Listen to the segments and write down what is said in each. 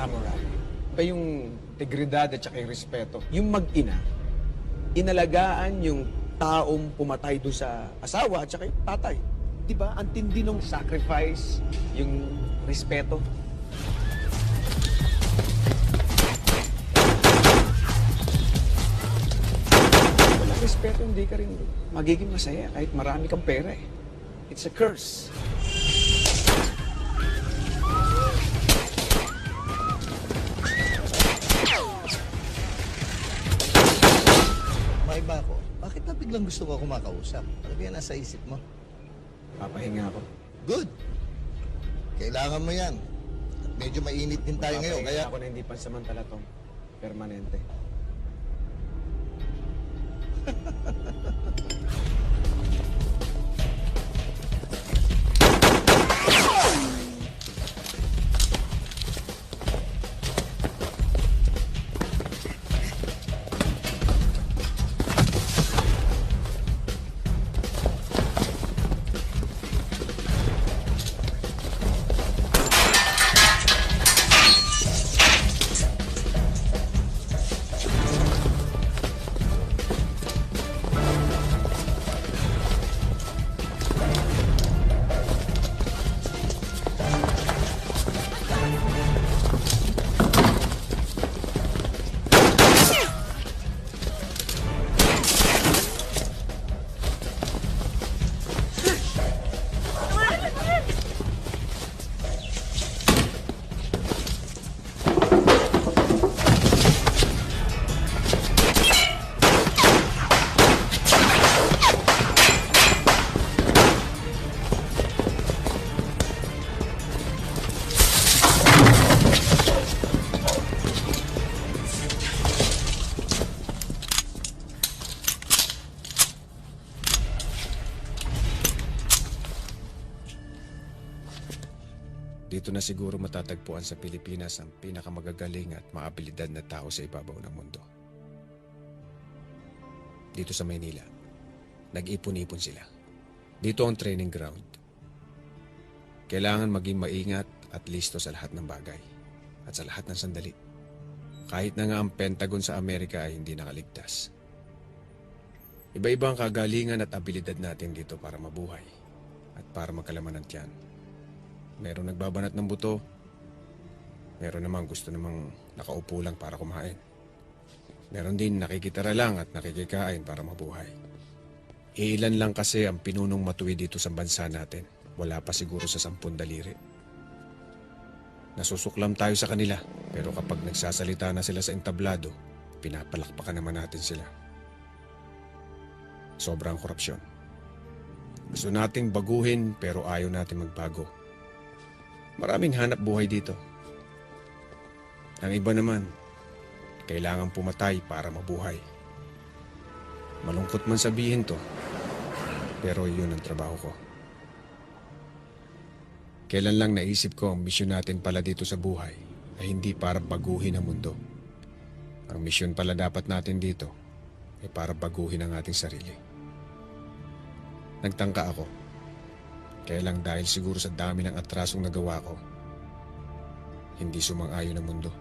samurai. Iba yung integridad at saka yung respeto. Yung mag-ina, inalagaan yung taong pumatay doon sa asawa at saka yung tatay. Di ba? Ang tindi ng sacrifice, yung respeto. Walang respeto, hindi ka rin magiging masaya kahit marami kang pera eh. It's a curse. Maiba ako. Bakit na biglang gusto ko kumakausap? Ano ba yan nasa isip mo? Papahinga ako. Good. Kailangan mo yan. At medyo mainit din tayo ngayon, Papahinga kaya... ako na hindi pansamantala tong permanente. Dito na siguro matatagpuan sa Pilipinas ang pinakamagagaling at maabilidad na tao sa ibabaw ng mundo. Dito sa Maynila, nag-ipon-ipon sila. Dito ang training ground. Kailangan maging maingat at listo sa lahat ng bagay at sa lahat ng sandali. Kahit na nga ang Pentagon sa Amerika ay hindi nakaligtas. Iba-iba ang kagalingan at abilidad natin dito para mabuhay at para magkalaman ng tiyan. Meron nagbabanat ng buto. Meron namang gusto namang nakaupo lang para kumain. Meron din nakikitara lang at nakikikain para mabuhay. Ilan lang kasi ang pinunong matuwid dito sa bansa natin. Wala pa siguro sa 10 daliri. Nasusuklam tayo sa kanila, pero kapag nagsasalita na sila sa entablado, pinapalakpakan naman natin sila. Sobrang korupsyon. Gusto nating baguhin pero ayaw natin magbago. Maraming hanap buhay dito. Ang iba naman, kailangan pumatay para mabuhay. Malungkot man sabihin to, pero yun ang trabaho ko. Kailan lang naisip ko ang misyon natin pala dito sa buhay ay hindi para baguhin ang mundo. Ang misyon pala dapat natin dito ay para baguhin ang ating sarili. Nagtangka ako. Kaya lang dahil siguro sa dami ng atrasong nagawa ko, hindi sumang-ayon ang mundo.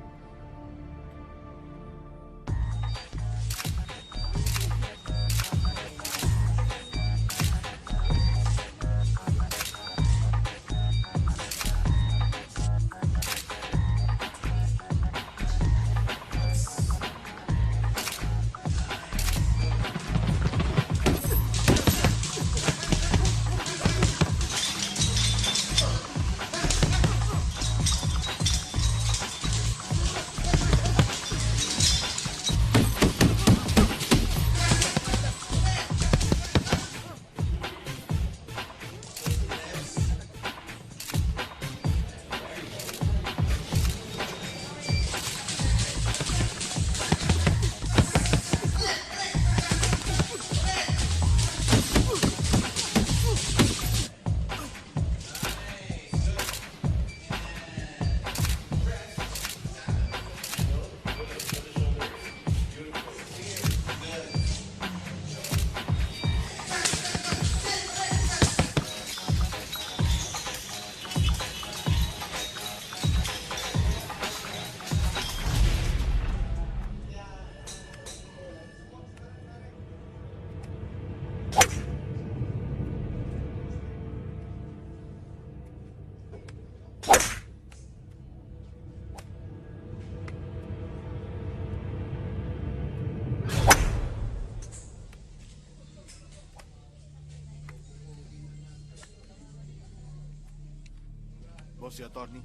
Boss, si attorney.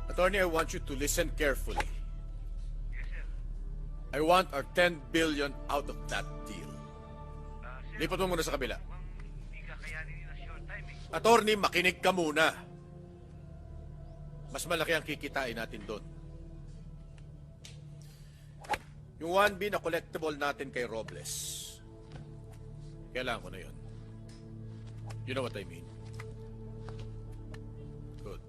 Attorney, I want you to listen carefully. I want our 10 billion out of that deal. Lipat mo muna sa kabila. Attorney, makinig ka muna. Mas malaki ang kikitain natin doon. Yung 1B na collectible natin kay Robles. Kailangan ko na yun. You know what I mean? Good.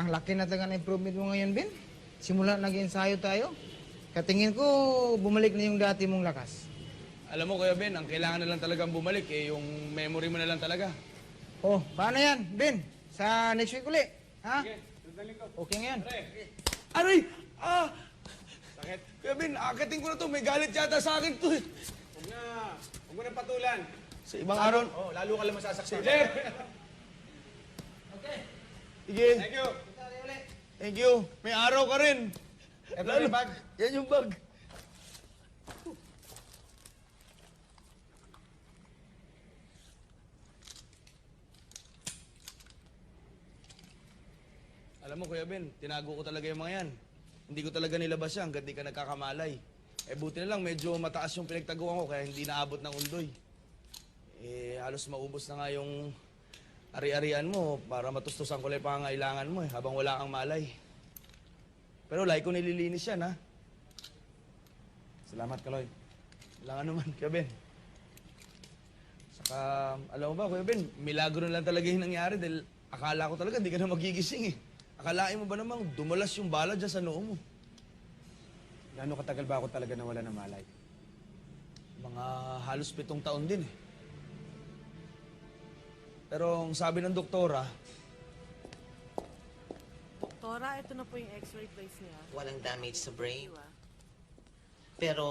Ang laki na talaga ng improvement mo ngayon, Ben. Simula nag-ensayo tayo. Katingin ko, bumalik na yung dati mong lakas. Alam mo, Kuya Ben, ang kailangan na lang talagang bumalik, yung memory mo na lang talaga. Oh, paano yan, Ben? Sa next week uli, ha? Okay ngayon. Aray! Ah! Sakit. Kuya Ben, akating ko na to. May galit yata sa akin to. Huwag na. Huwag mo na patulan. Sa ibang araw. Oh, lalo ka lang masasaktan. Sige. Okay. Sige. Thank you. Thank you. May araw ka rin. Ito yung bag. Yan yung bag. Alam mo, Kuya Ben, tinago ko talaga yung mga yan. Hindi ko talaga nilabas yan hanggang di ka nagkakamalay. Buti na lang, medyo mataas yung pinagtaguan ko kaya hindi naabot ng undoy. Halos maubos na nga yung ari-arian mo para matustusan ko lang yung pangangailangan mo habang wala kang malay. Pero like ko nililinis yan, ha? Salamat, Kaloy. Wala nga naman, Kuya Ben. Saka, alam mo ba, Kuya Ben, milagro na lang talaga yung nangyari dahil akala ko talaga hindi ka na magigising Akalain mo ba namang dumulas yung bala dyan sa noo mo? Gaano katagal ba ako talaga nawala ng malay? Mga halos 7 taon din Pero ang sabi ng doktora, Doktora, ito na po yung x-ray place niya. Walang damage sa brain, Iwa. pero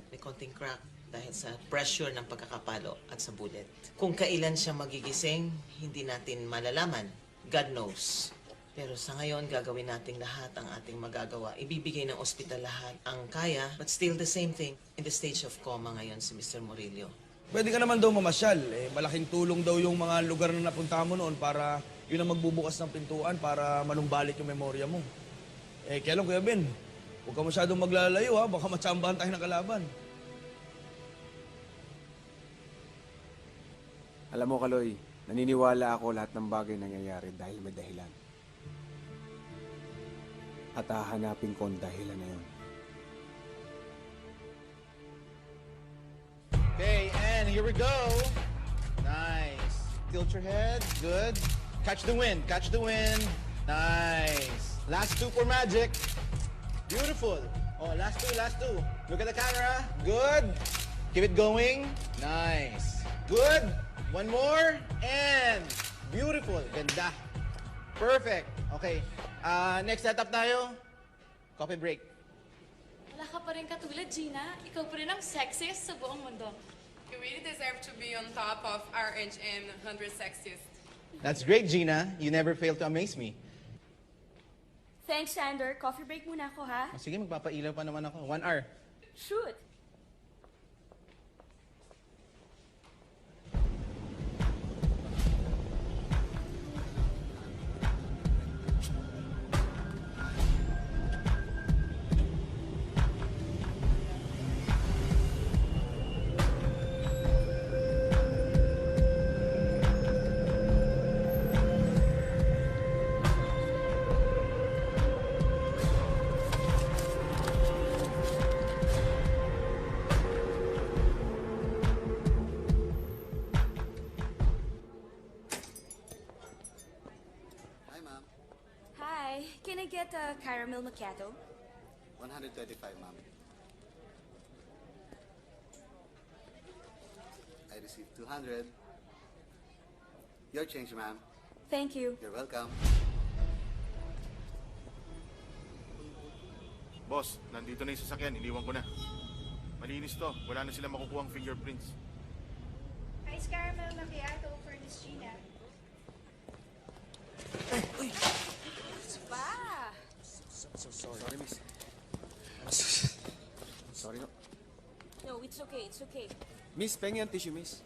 may konting crack dahil sa pressure ng pagkakapalo at sa bullet. Kung kailan siya magigising, hindi natin malalaman. God knows. Pero sa ngayon, gagawin natin lahat ang ating magagawa. Ibibigay ng ospital lahat ang kaya, but still the same thing. In the stage of coma ngayon si Mr. Murillo. pwede ka naman daw mamasyal. Malaking tulong daw yung mga lugar na napunta mo noon para yun ang magbubukas ng pintuan para manumbalik yung memorya mo. Kaya lang, Kuya Ben, huwag ka masyadong maglalayo, ha? Baka matsambahan tayo ng kalaban. Alam mo, Kaloy, naniniwala ako lahat ng bagay nangyayari dahil may dahilan. At hahanapin ko ang dahilan na yun. Okay, and here we go. Nice. Tilt your head. Good. Catch the wind. Catch the wind. Nice. Last two for magic. Beautiful. Oh, last two, last two. Look at the camera. Good. Keep it going. Nice. Good. One more. And beautiful. Ganda. Perfect. Okay. Next setup tayo. Coffee break. Wala ka pa rin katulad, Gina. Ikaw pa rin ang sexiest sa buong mundo. You really deserve to be on top of RHM 100 Sexiest. That's great, Gina. You never fail to amaze me. Thanks, Sander. Coffee break muna ako, ha? Sige, magpapailaw pa naman ako. 1 hour. Shoot! Hi, can I get a caramel macchiato? 135, ma'am. I received 200. Your change, ma'am. Thank you. You're welcome. Boss, nandito na yung sasakyan. Iniwan ko na. Malinis to. Wala na sila makukuha ang fingerprints. Ice caramel macchiato for Miss Gina. Ba? Sorry, miss. It's okay, it's okay. Miss, pengi ang tissue, miss.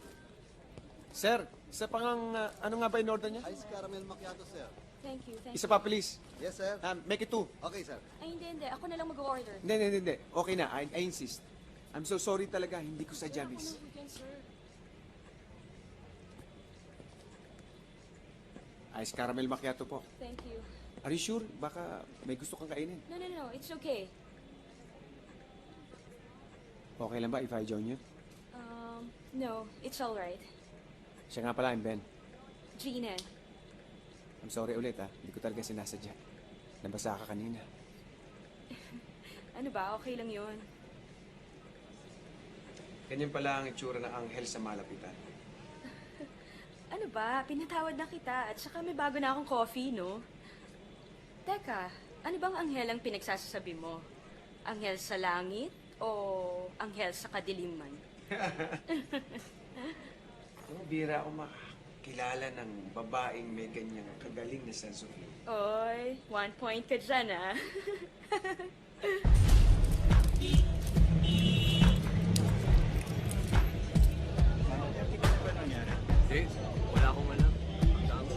Sir, isa pa ngang, ano nga ba in order niya? Ice caramel macchiato, sir. Thank you, thank Isa you. pa, please. Yes, sir. Make it 2. Okay, sir. Ay, hindi. Ako na lang mag-order. Hindi. Okay na, I insist. I'm so sorry talaga, hindi ko sadya, miss. Ako na yan, sir. Ice caramel macchiato po. Thank you. Are you sure? Baka may gusto kang kainin. No. It's okay. Okay lang ba if I join you? No. It's alright. Siya nga pala, I'm Ben. Gina. I'm sorry ulit hindi ko talaga sinasadya. Nabasa ka kanina. Ano ba? Okay lang yun. Ganyan pala ang itsura ng anghel sa malapitan. Ano ba? Pinatawad na kita at saka may bago na akong coffee, no? Teka, ano bang anghel ang pinagsasasabi mo? Anghel sa langit o anghel sa kadiliman? Bira ako makakilala ng babaeng may ganyang kagaling na sense of humor. Oy, 1 point ka dyan, ah. Hindi, wala akong alam. Ang dami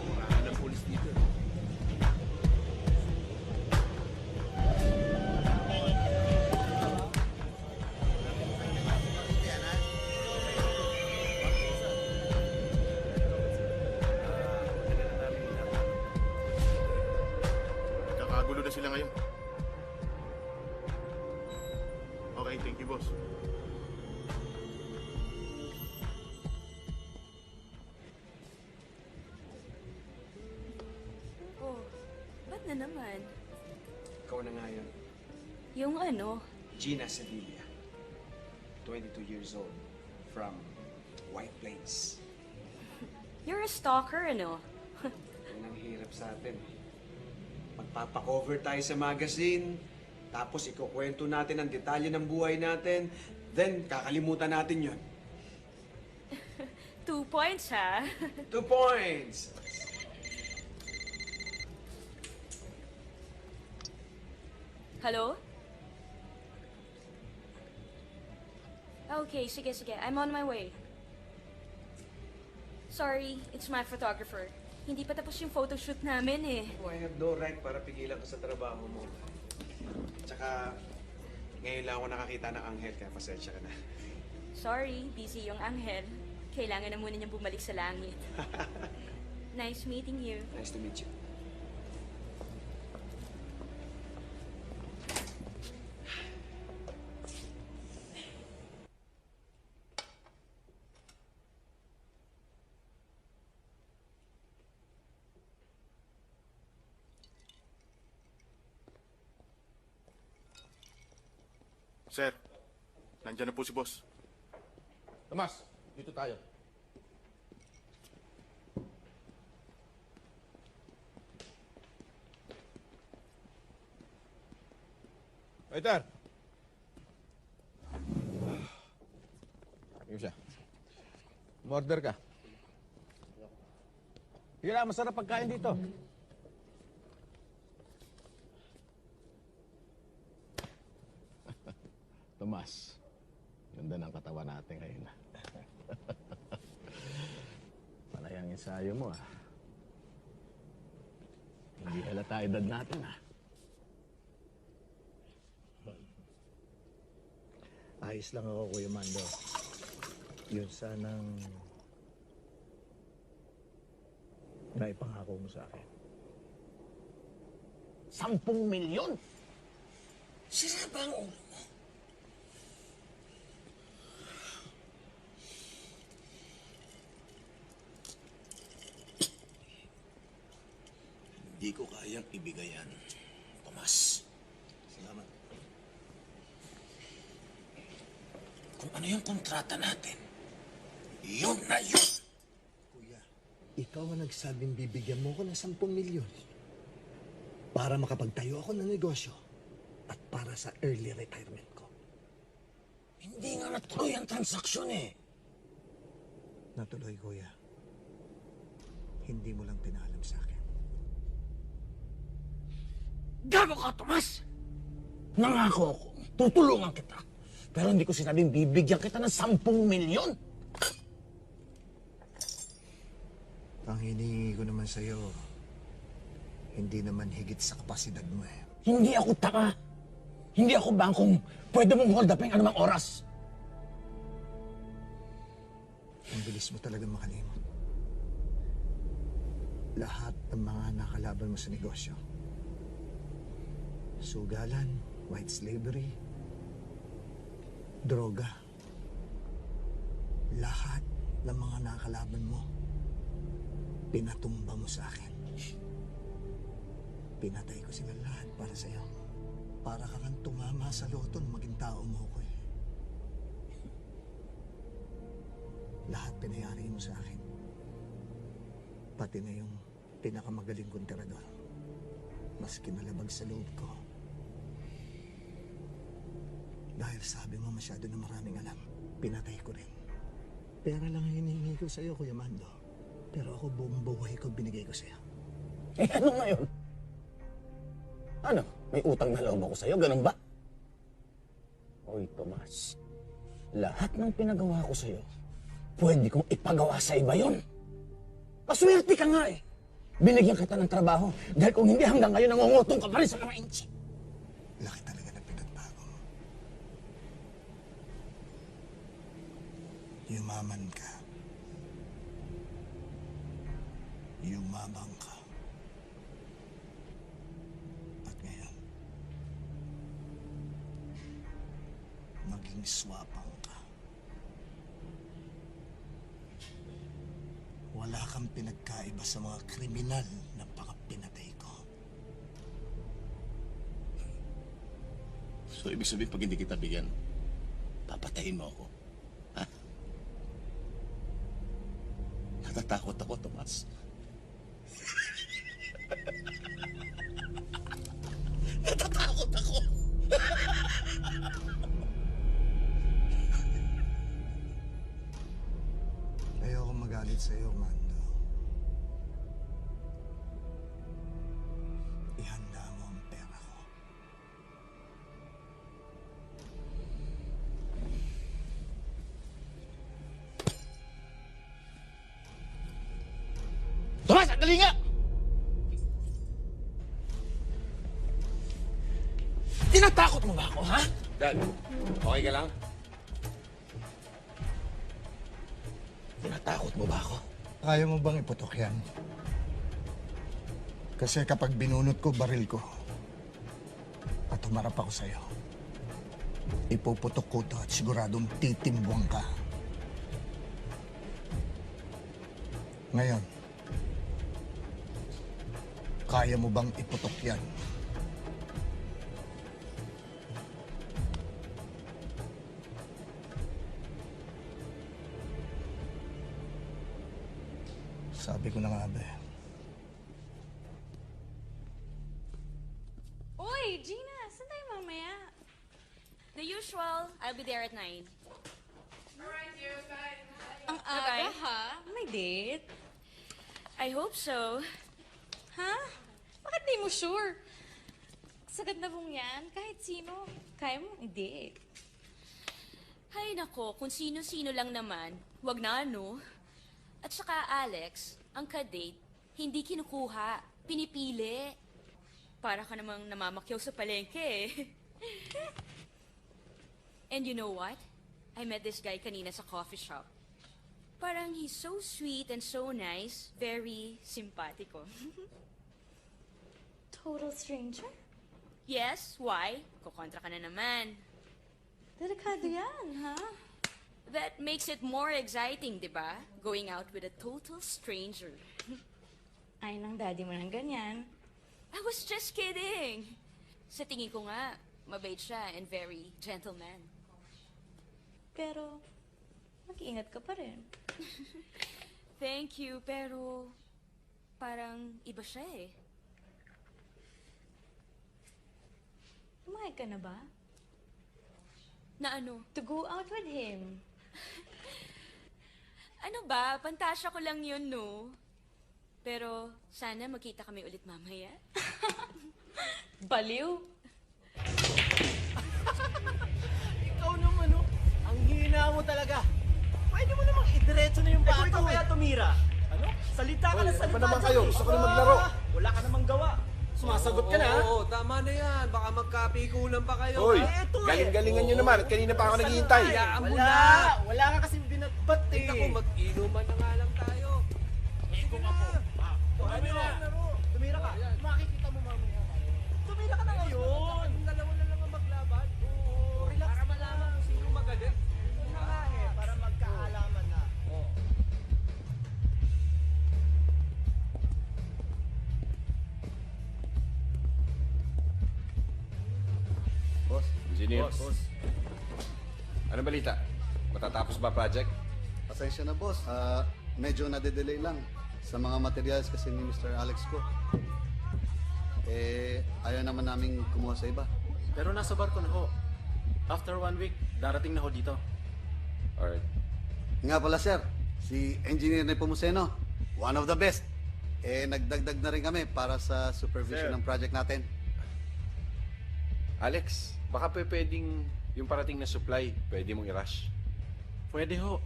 ng pulis dito. Nagkakagulo na sila ngayon. Okay, thank you, boss. Oh, ba't na naman? Ikaw na nga yun. Yung ano? Gina Sevilla. 22 years old. From White Plains. You're a stalker, ano? Yan ang hirap sa atin. Magpapakover tayo sa magazine, tapos ikukwento natin ang detalye ng buhay natin, then kakalimutan natin yon. 2 points, ha? 2 points! Hello? Okay, sige. I'm on my way. Sorry, it's my photographer. Hindi pa tapos yung photoshoot namin eh. Oh, I have no right para pigilan ka sa trabaho mo. Tsaka, ngayon lang ako nakakita ng anghel, kaya pasensya ka na. Sorry, busy yung anghel. Kailangan na muna niyang bumalik sa langit. Nice meeting you. Nice to meet you. Sir, nandyan na po si boss. Tomas, dito tayo. Waiter! Ayun siya. Order ka. Sige na, masarap pagkain dito. Tomas, ganda ng katawan natin ngayon. Panay ang ensayo mo, Hindi halata edad natin, Ayos lang ako, Kuya Mando. Yun sanang naipangako mo sa akin. 10 milyon! Sira ba ang ulo mo? Hindi ko kayang ibigay yan, Tomas. Salamat. Kung ano yung kontrata natin, yun na yun. Kuya, ikaw ang nagsabing bibigyan mo ko ng 10 milyon para makapagtayo ako ng negosyo at para sa early retirement ko. Hindi nga natuloy ang transaksyon Natuloy, Kuya. Hindi mo lang pinaalam sa akin. Gago ka, Tomas! Nangako ako, tutulungan kita. Pero hindi ko sinabing bibigyan kita ng 10 milyon. Ang hinihingi ko naman sa'yo, hindi naman higit sa kapasidad mo eh. Hindi ako tanga. Hindi ako bangkong pwede mong hold upin anumang oras. Ang bilis mo talaga makalimot. Lahat ng mga nakalaban mo sa negosyo. Sugalan, white slavery, droga. Lahat ng mga nakalaban mo, pinatumba mo sa akin. Pinatay ko sila lahat para sa'yo. Para ka kang tumama sa loto nung maging tao mo ko eh. Lahat pinayari mo sa akin. Pati na yung pinakamagaling kong tirador. Mas kinalabag sa loob ko. Dahil sabi mo masyado na maraming alam, pinatay ko rin. Pera lang hinihingi ko sa'yo, Kuya Mando. Pero ako buong buhay ko binigay ko sa'yo. Eh ano ngayon? Ano? May utang na loob ako sa'yo, ganun ba? Hoy, Tomas. Lahat ng pinagawa ko sa'yo, pwede kong ipagawa sa iba yun. Paswerte ka nga eh. Binigyan kita ng trabaho dahil kung hindi hanggang ngayon nangungutong ka pa rin sa mga inchi. Laki talaga na pinagbago mo. Yumaman ka. Yumabang ka. At ngayon, maging swapang ka. Wala kang pinagkaiba sa mga kriminal na pinatay ko. So, ibig sabihin, pag hindi kita bigyan, papatayin mo ako. Ha? Natatakot ako, Tomas. Natatakot ako. Ayoko magalit sa'yo, Mando. Ihanda mo ang pera ko. Tomas, sandali nga! Tinatakot mo ba ako, ha? Dad, okay ka lang? Tinatakot mo ba ako? Kaya mo bang iputok yan? Kasi kapag binunot ko baril ko at humarap ako sa'yo, ipuputok ko to at siguradong titimbwang ka. Ngayon, kaya mo bang iputok yan? Sabi ko na nga ba eh. Uy, Gina, saan tayo mamaya? The usual. I'll be there at 9. Alright, you guys. Ang aga, ha? May date? I hope so. Ha? Bakit di mo sure? Sagad na bong yan, kahit sino, kaya mo i-date. Hay nako, kung sino-sino lang naman, wag na ano. At saka Alex, ang ka-date, hindi kinukuha, pinipili. Para ka namang namamakyaw sa palengke eh. And you know what? I met this guy kanina sa coffee shop. Parang he's so sweet and so nice, very simpatiko. Total stranger? Yes, why? Kukontra ka na naman. Delikado yan, ha? That makes it more exciting, di ba? Going out with a total stranger. Ay, nang daddy mo ng ganyan. I was just kidding. Sa tingin ko nga, mabait siya and very gentleman. Pero, mag-iingat ka pa rin. Thank you, pero parang iba siya eh. Pumayag ka na ba? Na ano? To go out with him. Ano ba? Pantasya ko lang yun, no? Pero sana magkita kami ulit mamaya. Baliw. Ikaw nung ano. Ang hina mo talaga. Pwede mo namang idiretso na yung bato. Ikaw kaya tumira. Ano? Salita ka na salita. Ano ba naman kayo? Gusto ko na maglaro. Wala ka namang gawa. Sumasagot ka na. Oo, tama na yan. Baka magkapikulan pa kayo. Hoy, Eto eh. galing-galingan nyo naman at kanina pa ako naghihintay. Hayaan mo na. Wala ka kasi binatbat eh. Ako, mag-inuman na nga lang tayo. Sige na. Ano na? Tumira ka. Makikita mo mamaya. Tumira ka na ngayon. Dalawa na lang ang maglaban. Oo, relax. Para malaman kung sino magaling. Para magkaalaman na. Oo. Boss. Engineer. Boss. Ano balita? Matatapos ba project? Pasensya na, boss. Medyo nade-delay lang sa mga materials kasi ni Mr. Alex ko. Ayaw naman namin kumuha sa iba. Pero nasa barko na ho. After 1 week, darating na ho dito. Alright. Nga pala, sir. Si Engineer Nepomuceno, one of the best. Nagdagdag na rin kami para sa supervision Sir. ng project natin. Alex, baka pwedeng yung parating na supply, pwede mong i-rush. Pwede ho.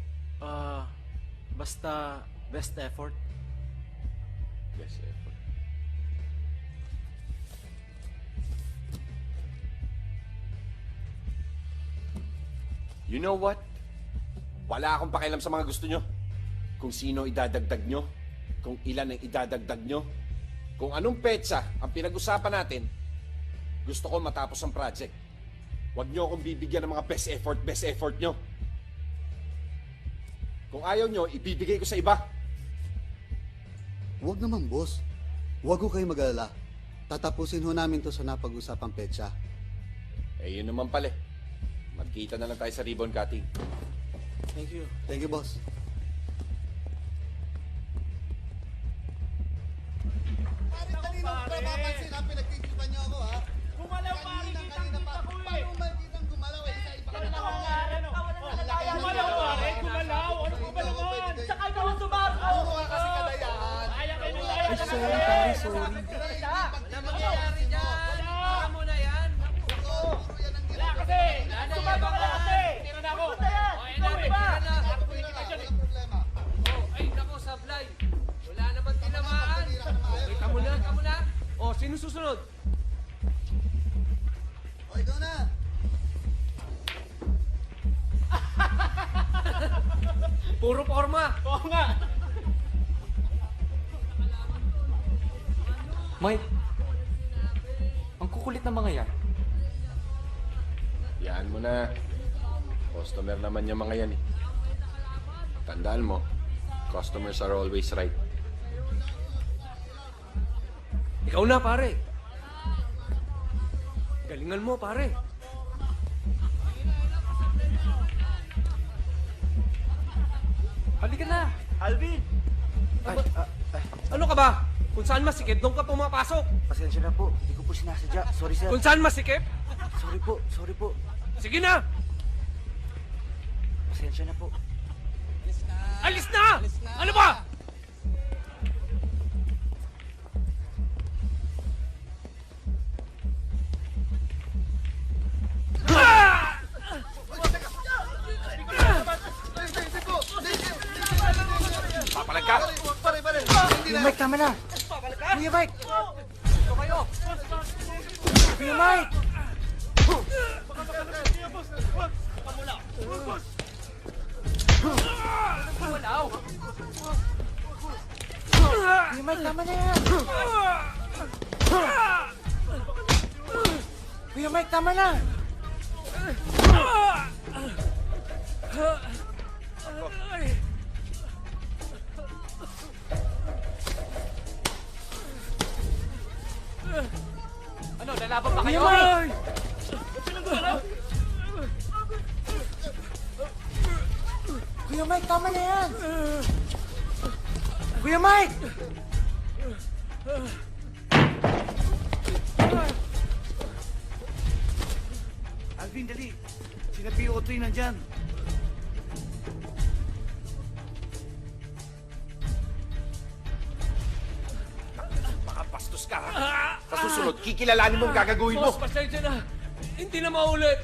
Basta best effort. Yes, effort. You know what? Wala akong pakialam sa mga gusto nyo. Kung sino idadagdag nyo, kung ilan ang idadagdag nyo, kung anong petsa ang pinag-usapan natin, gusto ko matapos ang project. Huwag nyo akong bibigyan ng mga best effort nyo. Kung ayaw nyo, ibibigay ko sa iba. Huwag naman, boss. Huwag ko kayo mag-alala. Tatapusin ho namin to sa napag-usapang petsa. Eh, yun naman pala. Magkita na lang tayo sa ribbon cutting. Thank you. Thank you, boss. Papapansin ha, pinagtitipan niyo ako ha. Gumalaw pa, Kanina pa. Paano makikitang gumalaw eh? Isa iba ka na ako. Gumalaw pare, gumalaw. Ano ko ba naman? Saka ikaw ang sumarko. Puro ka kasi kadayaan. Ay, sorry pare, sorry. Wala mangyayari dyan. Para mo na yan. Wala kasi. Sumabak na kasi. Tira na ako. Ay, nako, sablay. Wala naman tinamaan. Kamu na. O, sino susunod? O, ikaw na. Puro forma. Oo nga. Mike, ang kukulit ng mga yan. Yan mo na. Customer naman yung mga yan eh. Tandaan mo, customers are always right. Ikaw na, pare. Galingan mo, pare. Halika na. Alvin! Ano ka ba? Kung saan masikip, doon ka pumapasok. Pasensya na po, hindi ko po sinasadya. Sorry, sir. Kung saan masikip, Sorry po. sige na. Pasensya na po. Alis na! Ano ba? Papalag ka! Kuya Mike, tama na. Kuya Mike! Kuya Mike! Kuya Mike, tama na yan. Kuya Mike, tama na. Ano, lalaban pa kayo? Kuya Mike, tama na yan. Kuya Mike! Alvin, dali. Sina PO3 nandyan. Baka bastos ka ha? Sa susunod, kikilalanin mo ang gagagawin mo. Boss, pasensya na. Hindi na maulit.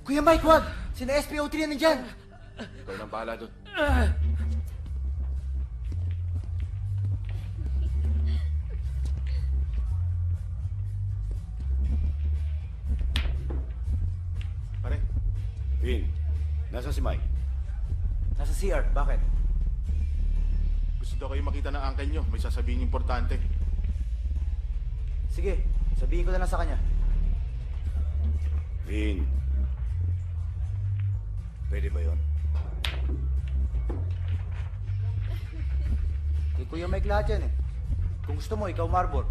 Kuya Mike, wag! Sina SPO3 na nandyan! Ikaw nang bahala doon. Pare, Vin, nasa si Mike? Nasa CR, bakit? gusto daw kayo makita ng uncle nyo. May sasabihin importante. Sige, sabihin ko na lang sa kanya. Vin, pwede ba yun? Kay Kuya Mike lahat yan eh. Kung gusto mo, ikaw Marbor.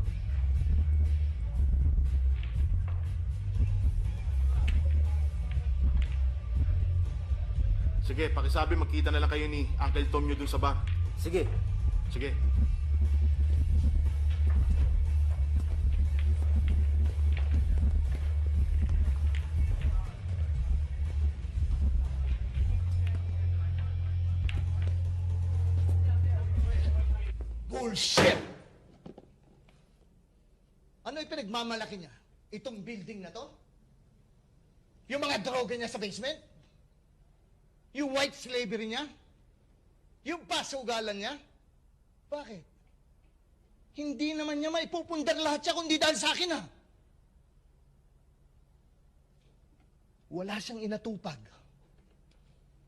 Sige, pakisabi magkita na lang kayo ni Uncle Tom nyo dun sa bar. Sige. Sige. Bullshit! Ano ipinagmamalaki niya? Itong building na to? Yung mga droga niya sa basement? Yung white slavery niya? Yung pasugalan niya? Bakit? Hindi naman niya maipupundar lahat siya kundi dahil sa akin, ha? Wala siyang inatupag.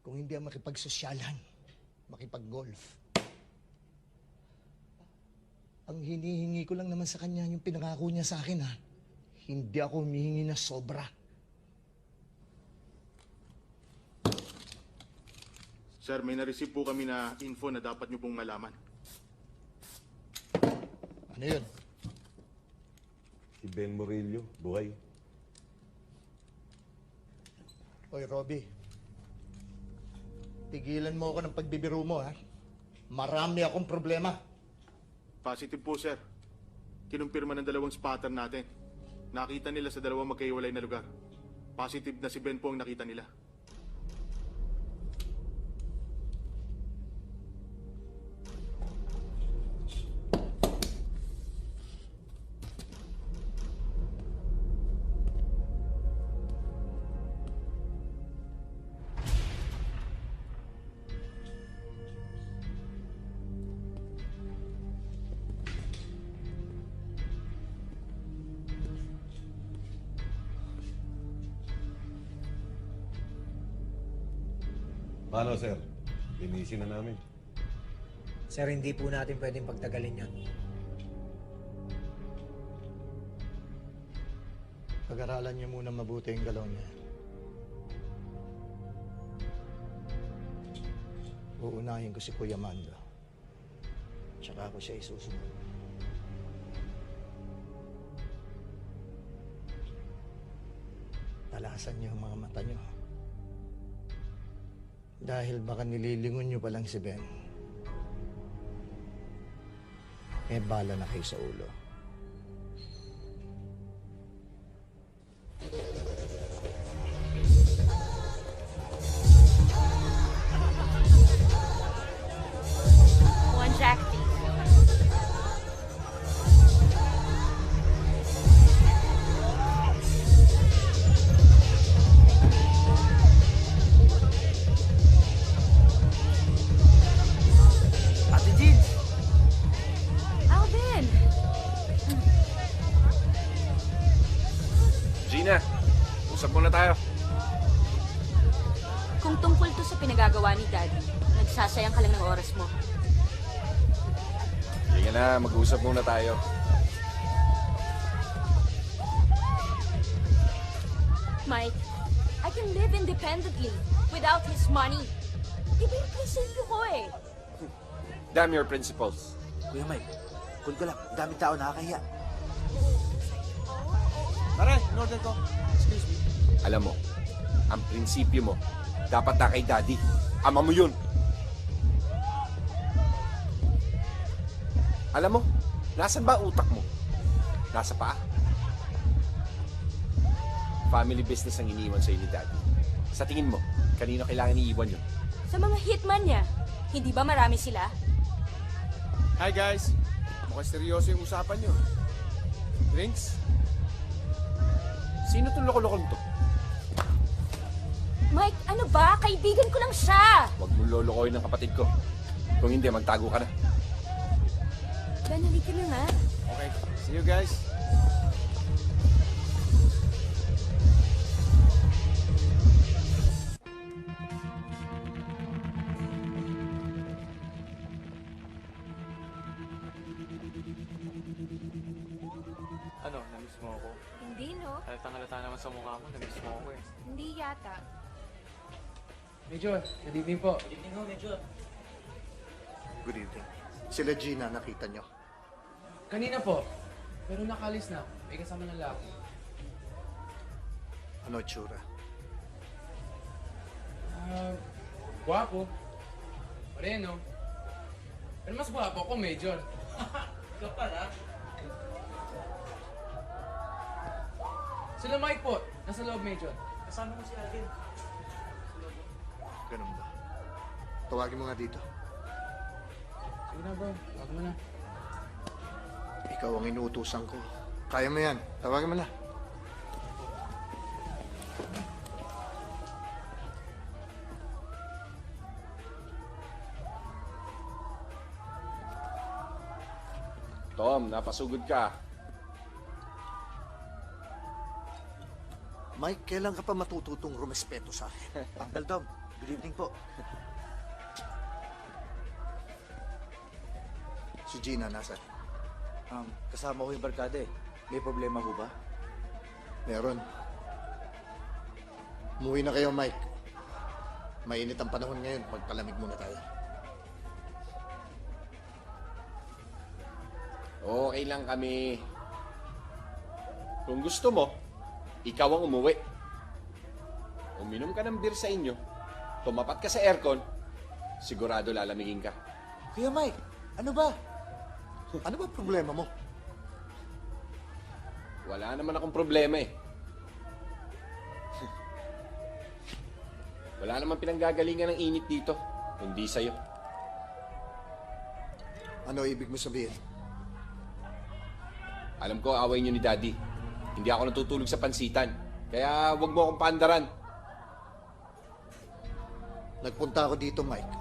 Kung hindi ang makipagsosyalan, makipag-golf. Ang hinihingi ko lang naman sa kanya yung pinangako niya sa akin, ha? Hindi ako humihingi na sobra. Sir, may na-receive po kami na info na dapat nyo pong malaman. Ano yun? Si Ben Murillo, buhay. Oy, Robby. Tigilan mo ako ng pagbibiro mo, ha? Marami akong problema. Positive po, sir. Kinumpirma ng dalawang spotter natin. Nakita nila sa dalawang magkahiwalay na lugar. Positive na si Ben po ang nakita nila. Paano, sir? Linisin na namin. Sir, hindi po natin pwedeng pagtagalin yan. Pag-aralan niyo muna mabuti yung galaw niya. Uunahin ko si Kuya Mando. Tsaka ako siya isusunod. Talasan niyo ang mga mata niyo. Dahil baka nililingon niyo pa lang si Ben. Eh, bala na kayo sa ulo. One Jack, please. Ate Jeans! Alvin! Gina, usap muna tayo. Kung tungkol to sa pinagagawa ni Daddy, nagsasayang ka lang ng oras mo. Sige na, mag-usap muna tayo. Mike, I can live independently without his money. Iba yung prinsipyo ko eh. Damn your principles. Kuya Mike, cool ko lang. Daming tao nakakahiya. Tara, in-order ko. Excuse me. Alam mo, ang prinsipyo mo, dapat na kay Daddy. Ama mo yun. Alam mo, nasan ba ang utak mo? Nasa paa? Family business ang iniwan sa'yo ni Daddy. Sa tingin mo, kanino kailangan iiwan yun? Sa mga hitman niya, hindi ba marami sila? Hi guys! Mukhang seryoso yung usapan nyo. Drinks? Sino itong loko-lokong to? Mike, ano ba? Kaibigan ko lang siya! Huwag mong lolokohin ng kapatid ko. Kung hindi, magtago ka na. Ben, halika na nga. Okay, see you guys. Ano, namiss mo ako? Hindi, no? Halatang halata naman sa mukha mo, namiss mo ako eh. Hindi yata. Major, good evening po. Good evening ho, Major. Good evening. Sila Gina, nakita nyo. Kanina po, pero nakalis na. May kasama ng laki. Ano tsura? Guwapo. Moreno. Pero mas guwapo ko, Major. Ikaw pala. Sila Mike po, nasa loob, Major. Kasama mo si Alvin. Ganun ba? Tawagin mo nga dito. Sige na, bro. Tawag mo na. Ikaw ang inuutusan ko. Kaya mo yan. Tawagin mo na. Tom, napasugod ka. Mike, kailan ka pa matututong rumespeto sa akin? Uncle Tom, good evening po. Si Gina, nasa? Kasama ko yung barkada eh. May problema ho ba? Meron. Umuwi na kayo, Mike. Mainit ang panahon ngayon. Magpalamig muna tayo. Okay lang kami. Kung gusto mo, ikaw ang umuwi. Uminom ka ng beer sa inyo, tumapat ka sa aircon, sigurado lalamigin ka. Kuya Mike, ano ba? Ano ba problema mo? Wala naman akong problema eh. Wala naman pinanggagalingan ng init dito, kundi sa'yo. Ano ibig mo sabihin? Alam ko, away niyo ni Daddy. Hindi ako natutulog sa pansitan. Kaya wag mo akong paandaran. Nagpunta ako dito, Mike,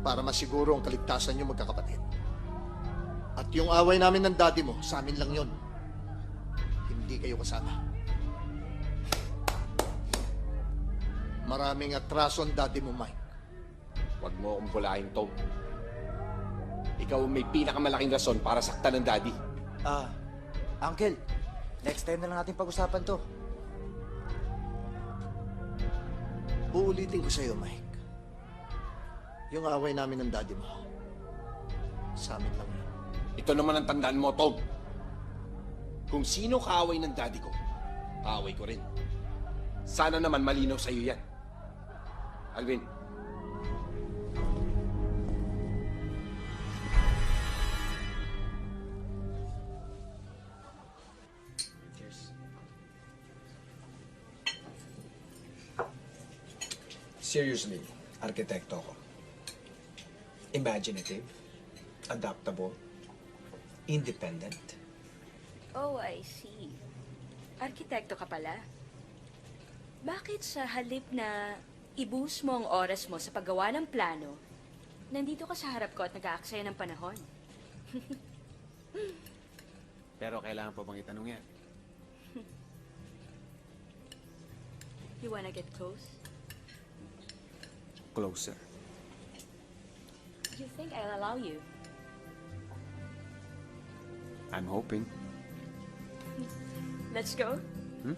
para masiguro ang kaligtasan niyo magkakapatid. At yung away namin ng daddy mo, sa amin lang yon. Hindi kayo kasama. Maraming atraso ang daddy mo, Mike. Wag mo akong bulahin, Tom. Ikaw ang may pinakamalaking rason para saktan ng Daddy. Uncle, next time na lang natin pag-usapan to. Uulitin ko sa'yo, Mike. Yung away namin ng daddy mo, sa amin lang yun. Ito naman ang tandaan mo, Tom. Kung sino kaaway ng daddy ko, kaaway ko rin. Sana naman malinaw sa'yo yan. Alvin. Seriously, arkitekto ko. Imaginative, adaptable, independent. Oh, I see. Arkitekto ka pala. Bakit sa halip na i-boost mo ang oras mo sa paggawa ng plano, nandito ka sa harap ko at nag-aaksaya ng panahon? Pero kailangan pa bang itanong yan? You wanna get close? Closer. You think I'll allow you? I'm hoping. Let's go. Hmm?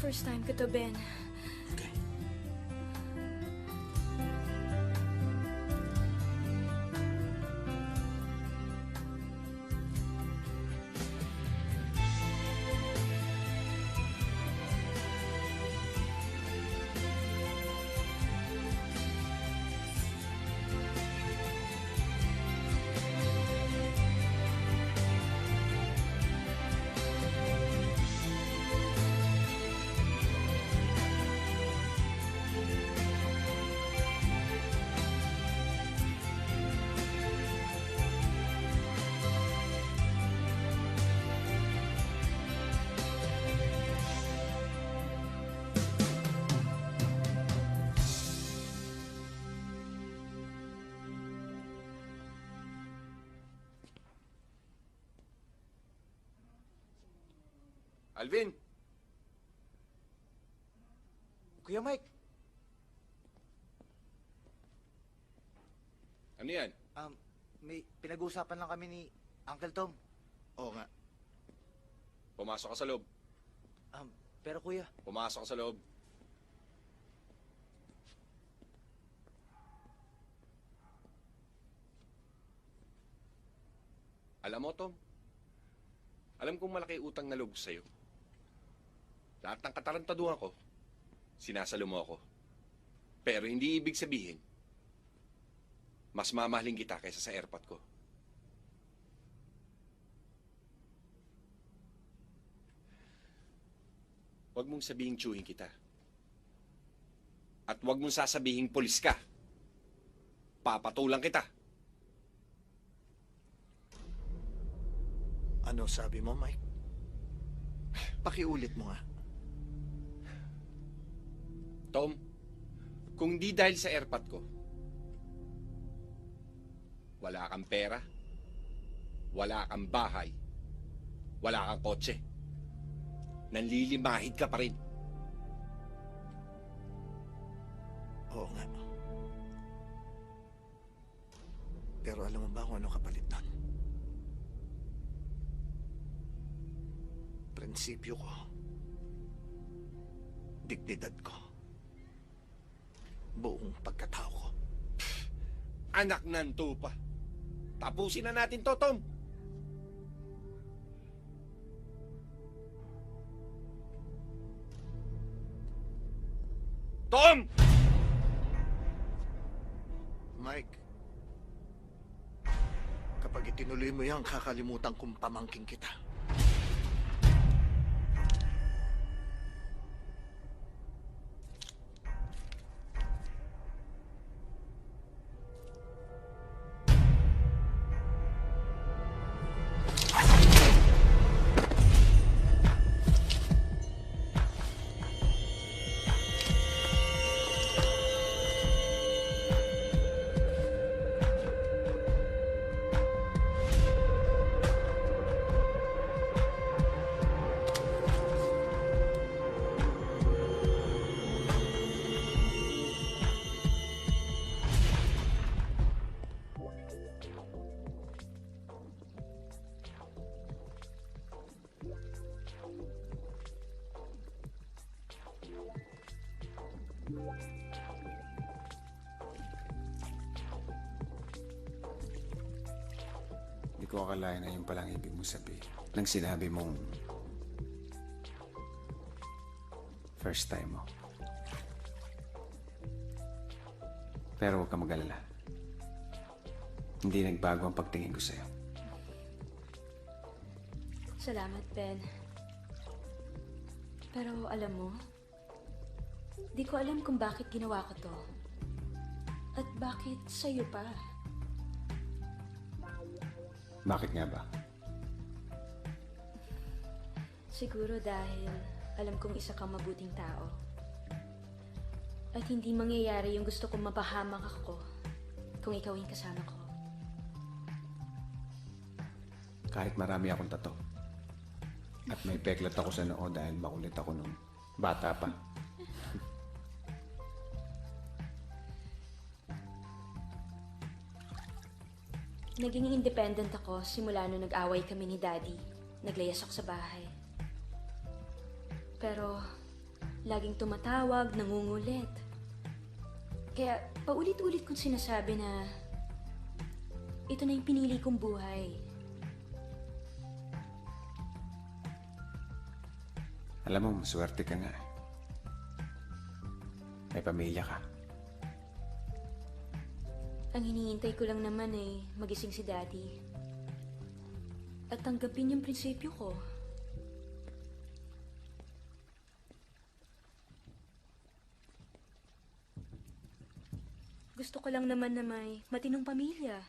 First time ko to, Ben. Alvin! Kuya Mike, Ano yan? may pinag-uusapan lang kami ni Uncle Tom. Oo nga. Pumasok ka sa loob. Pero kuya, Pumasok ka sa loob. Alam mo, Tom, alam kong malaki utang na loob sa'yo. Lahat ng katarantaduhan ko, sinasalo mo ako. Pero hindi ibig sabihin, mas mamahalin kita kaysa sa airpot ko. Huwag mong sabihing tiyuhin kita. At huwag mong sasabihing pulis ka. Papatulang kita. Ano sabi mo, Mike? Pakiulit mo nga. Tom, kung di dahil sa airpot ko, wala kang pera, wala kang bahay, wala kang kotse. Nanlilimahid ka pa rin. Oo nga. Pero alam mo ba kung ano kapalit nun? Prinsipyo ko. Dignidad ko. Buong pagkatao ko. Anak ng tupa. Tapusin na natin to, Tom. Tom! Mike, kapag itinuloy mo yan, kakalimutan kong pamangking kita. Hindi ko akalain na yun palang ibig mo sabihin. Nang sinabi mong first time mo. Pero huwag ka mag-alala. Hindi nagbago ang pagtingin ko sa'yo. Salamat, Ben. Pero alam mo, di ko alam kung bakit ginawa ko to. At bakit sa'yo pa. Bakit nga ba? Siguro dahil alam kong isa kang mabuting tao. At hindi mangyayari yung gusto kong mapahamak ako kung ikaw yung kasama ko. Kahit marami akong tato. At may peklat ako sa noo dahil makulit ako nung bata pa. Naging independent ako simula nung nag-away kami ni Daddy. Naglayas ako sa bahay. Pero Laging tumatawag, nangungulit. Kaya paulit-ulit kong sinasabi na ito na yung pinili kong buhay. Alam mo, maswerte ka nga. May pamilya ka. Ang hinihintay ko lang naman ay magising si Daddy. At tanggapin yung prinsipyo ko. Gusto ko lang naman na may matinong pamilya.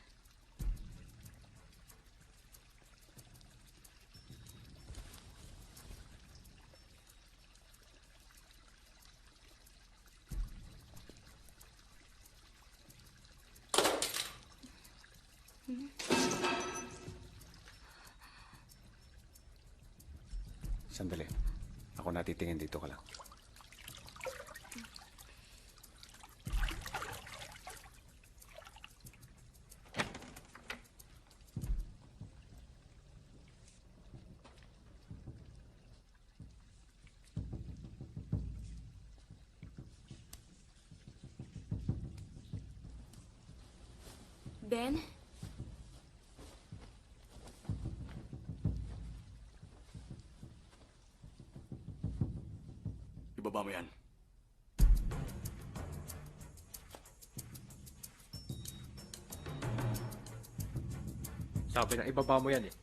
Sandali. Ako natitingin dito ka lang. Ben? Ibaba mo yan. Sabi na ibaba mo yan eh.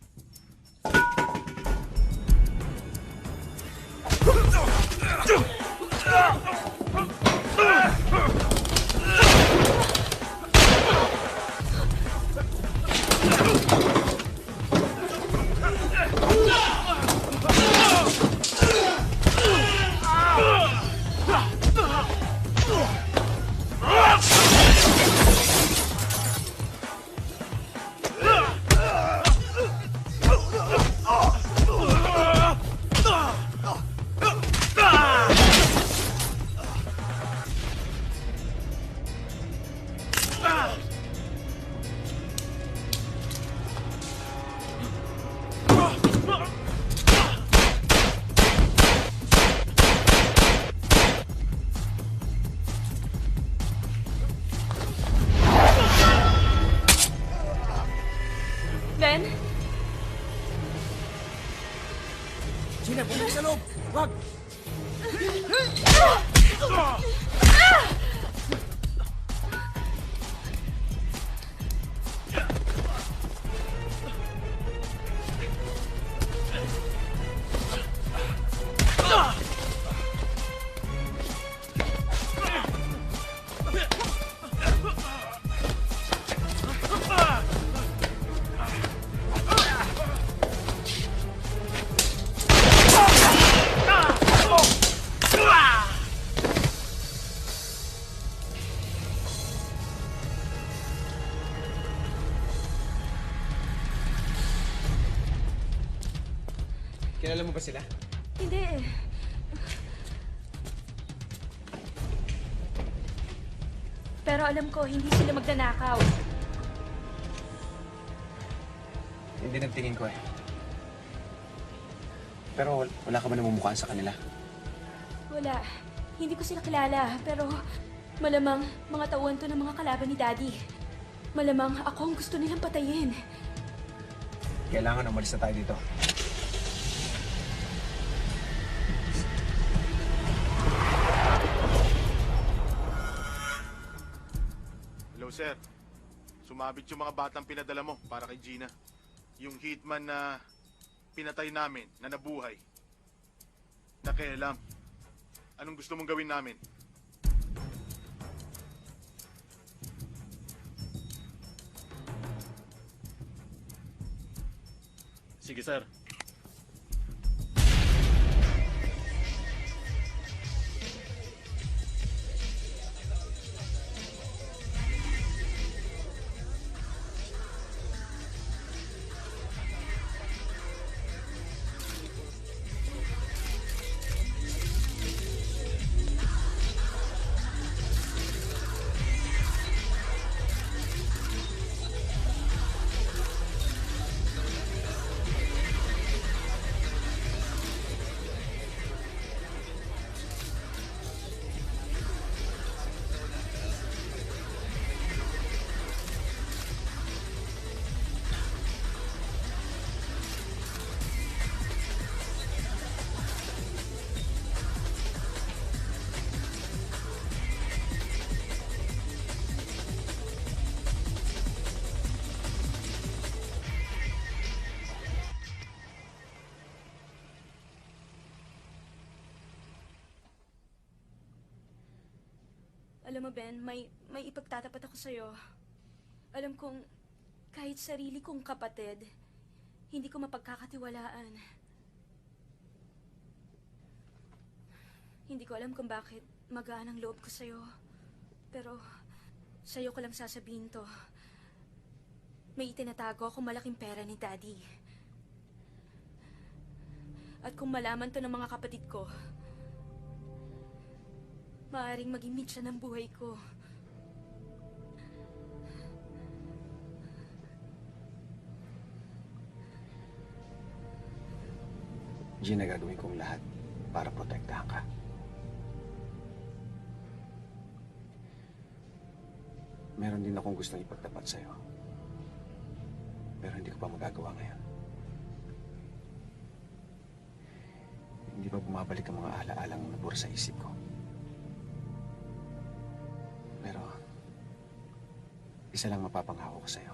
Ben? Gina, bumalik sa loob! Wag! Kilala mo ba sila? Hindi eh. Pero alam ko, hindi sila magnanakaw. Hindi nagtingin ko eh. Pero wala ka ba namumukhaan sa kanila? Wala. Hindi ko sila kilala, pero malamang mga tauhan to ng mga kalaban ni Daddy. Malamang ako ang gusto nilang patayin. Kailangan umalis na tayo dito. Hello, sir. Sumabit yung mga batang pinadala mo para kay Gina. Yung hitman na pinatay namin, na nabuhay. Nakialam. Anong gusto mong gawin namin? Sige, sir. Alam mo, Ben, may ipagtatapat ako sa'yo. Alam kong kahit sarili kong kapatid, hindi ko mapagkakatiwalaan. Hindi ko alam kung bakit magaan ang loob ko sa'yo. Pero sa'yo ko lang sasabihin to. May itinatago akong malaking pera ni Daddy. At kung malaman to ng mga kapatid ko, maaaring maging mitsa ng buhay ko. Gina, gagawin kong lahat para protektahan ka. Meron din akong gustong ipagtapat sa'yo. Pero hindi ko pa magagawa ngayon. Hindi pa bumabalik ang mga alaalang nabura sa isip ko. Pero, isa lang mapapangako ko sa'yo.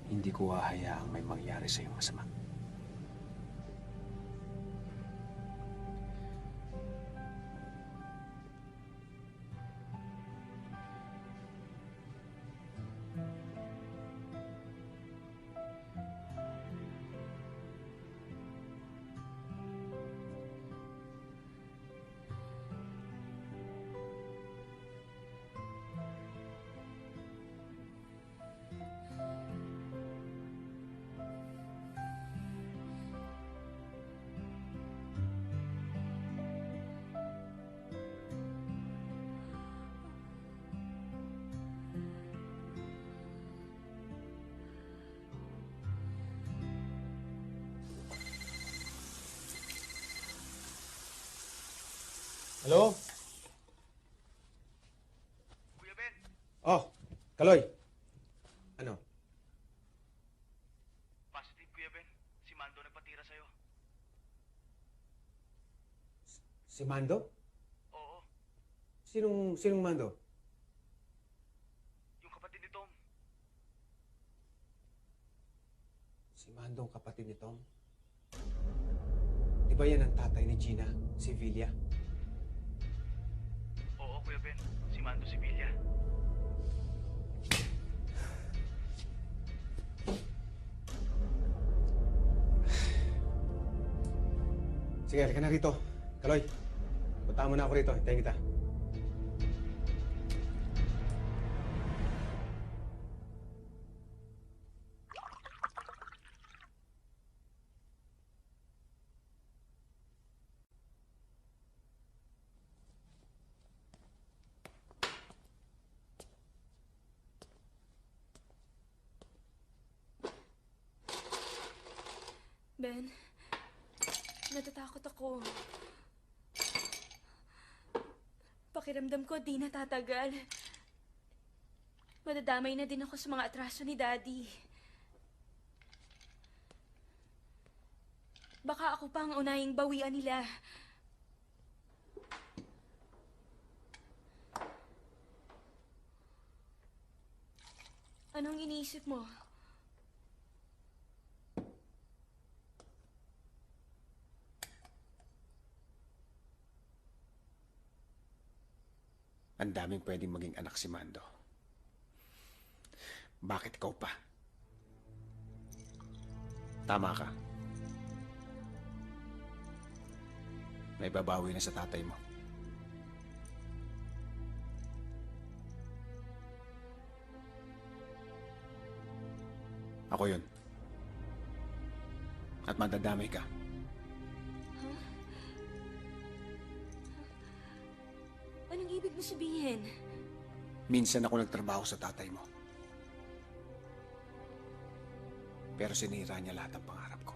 Hindi ko hahayaang may mangyari sa'yo masama. Hello? Kuya Ben. Oh, Kaloy. Ano? Positive, Kuya Ben. Si Mando nagpatira sa'yo. Si Mando? Oo, Sinong Mando? yung kapatid ni Tom. Si Mando ang kapatid ni Tom. Di ba yan ang tatay ni Gina, si Villa? Oo, Kuya Ben. Si Mando Sevilla. Sige, halika na rito. Kaloy, puntahan mo na ako rito. Hintayin kita. Ben, natatakot ako. Pakiramdam ko di natatagal. Madadamay na din ako sa mga atraso ni Daddy. Baka ako pa ang unahing bawian nila. Anong iniisip mo? Ang daming pwedeng maging anak si Mando. Bakit ikaw pa? Tama ka. May babawi na sa tatay mo. Ako yun. At madadamay ka. Anong ibig mo sabihin? Minsan ako nagtrabaho sa tatay mo. Pero sinira niya lahat ng pangarap ko.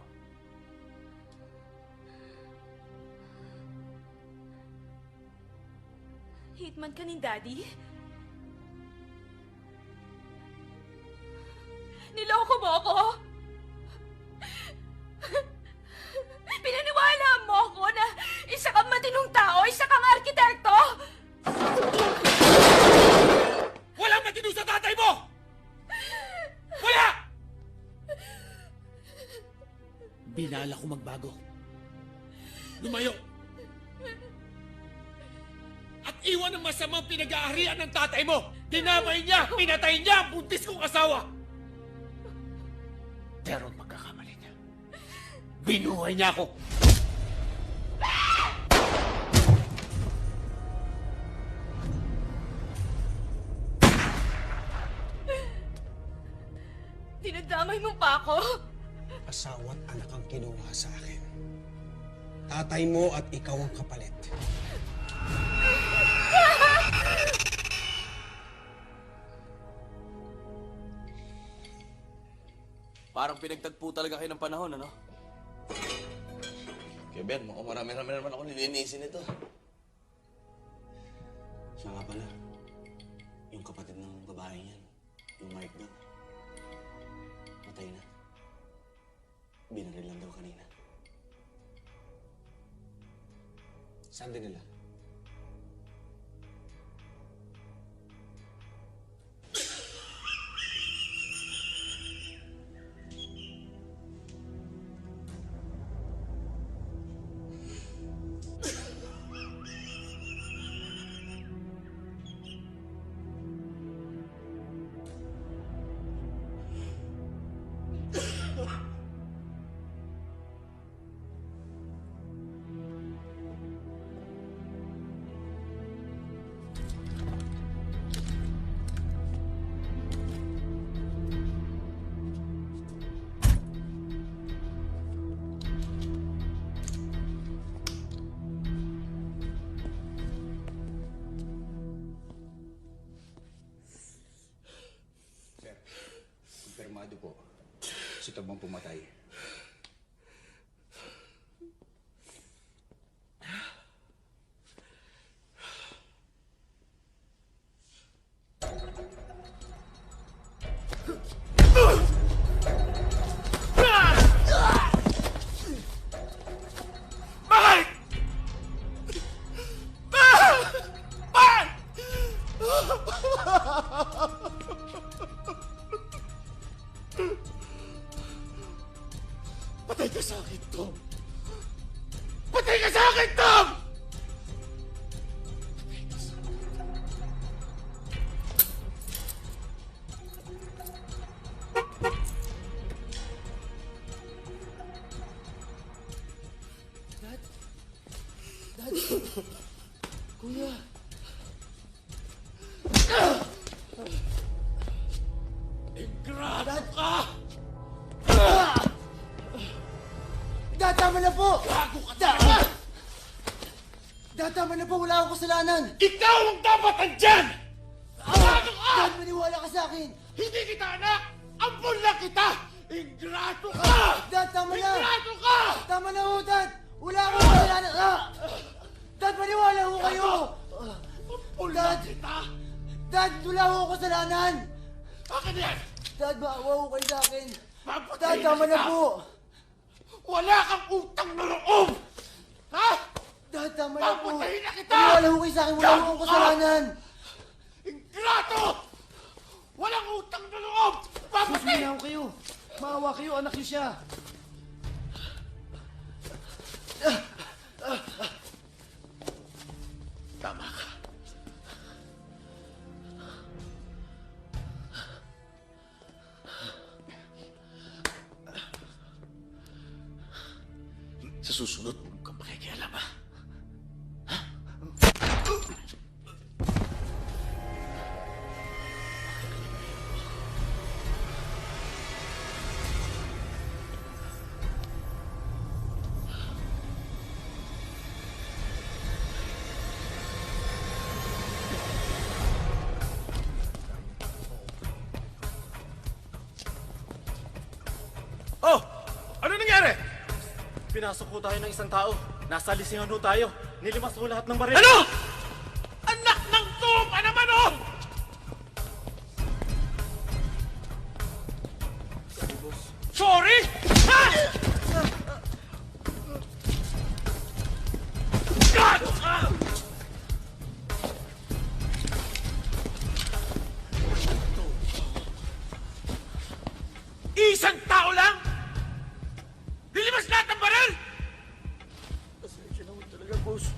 Hitman ka ni Daddy? Niloko mo ako? Pinaniwala mo ako na isa kang matinong tao, isa kang arkitekto? Walang matino sa tatay mo! Wala! Binala ko magbago. Lumayo. At nag-iwan ng masamang pinag-aarian ng tatay mo. Dinamay niya, pinatay niya ang buntis kong asawa. Pero ang pagkakamali niya, binuhay niya ako. Dinadamay mo pa ako? Asawa't anak ang kinuha sa akin. Tatay mo at ikaw ang kapalit. Parang pinagtagpo talaga kayo ng panahon, ano? Kaya Ben, mukhang marami-rami naman ako nilinisin ito. Siya nga pala, yung kapatid ng babae niyan, yung Mark daw, matay na. Binaril lang daw kanina. Saan din nila? Kumpirmado po, si Tom ang pumatay. Patay ka sa akin, Tom! Patay ka sa akin, Tom! Dad! Kuya! Ingrato ka! Dad, tama na po! Gago ka talaga! Dad, tama na po! Wala akong kasalanan! Ikaw ang dapat andyan! Gago ka! Dad, maniwala ka sa akin! Hindi kita anak! Ampun lang kita! Ingrato ka! Dad, tama na! Ingrato ka! Tama na ho, Dad! Wala akong kasalanan! Dad, maniwala ho kayo! Ampun lang kita! Dad, wala akong kasalanan! Akin yan! Dad, maawa ho kayo sa akin! Papatay Dad, tama na kita! po! Wala kang utang na loob! Ha? Dad, tama na po! Papatayin na kita! Maniwala ho kayo sa akin! Wala akong kasalanan! Ingrato! Walang utang na loob! Papatay! Susunod na ho kayo! Maawa kayo, anak niyo siya! Tama ka. Sa susunod, huwag kang pakikialam, ha? Oh! Ano nangyari? Pinasok po tayo ng isang tao. Nasa lisingan ho tayo. Nilimas ho lahat ng baril. Ano? Anak ng tupa naman, oh! Sorry! Ha? Gago ka! Isang tao lang? Nilimas lahat ng baril? Pasensya na ho talaga, boss.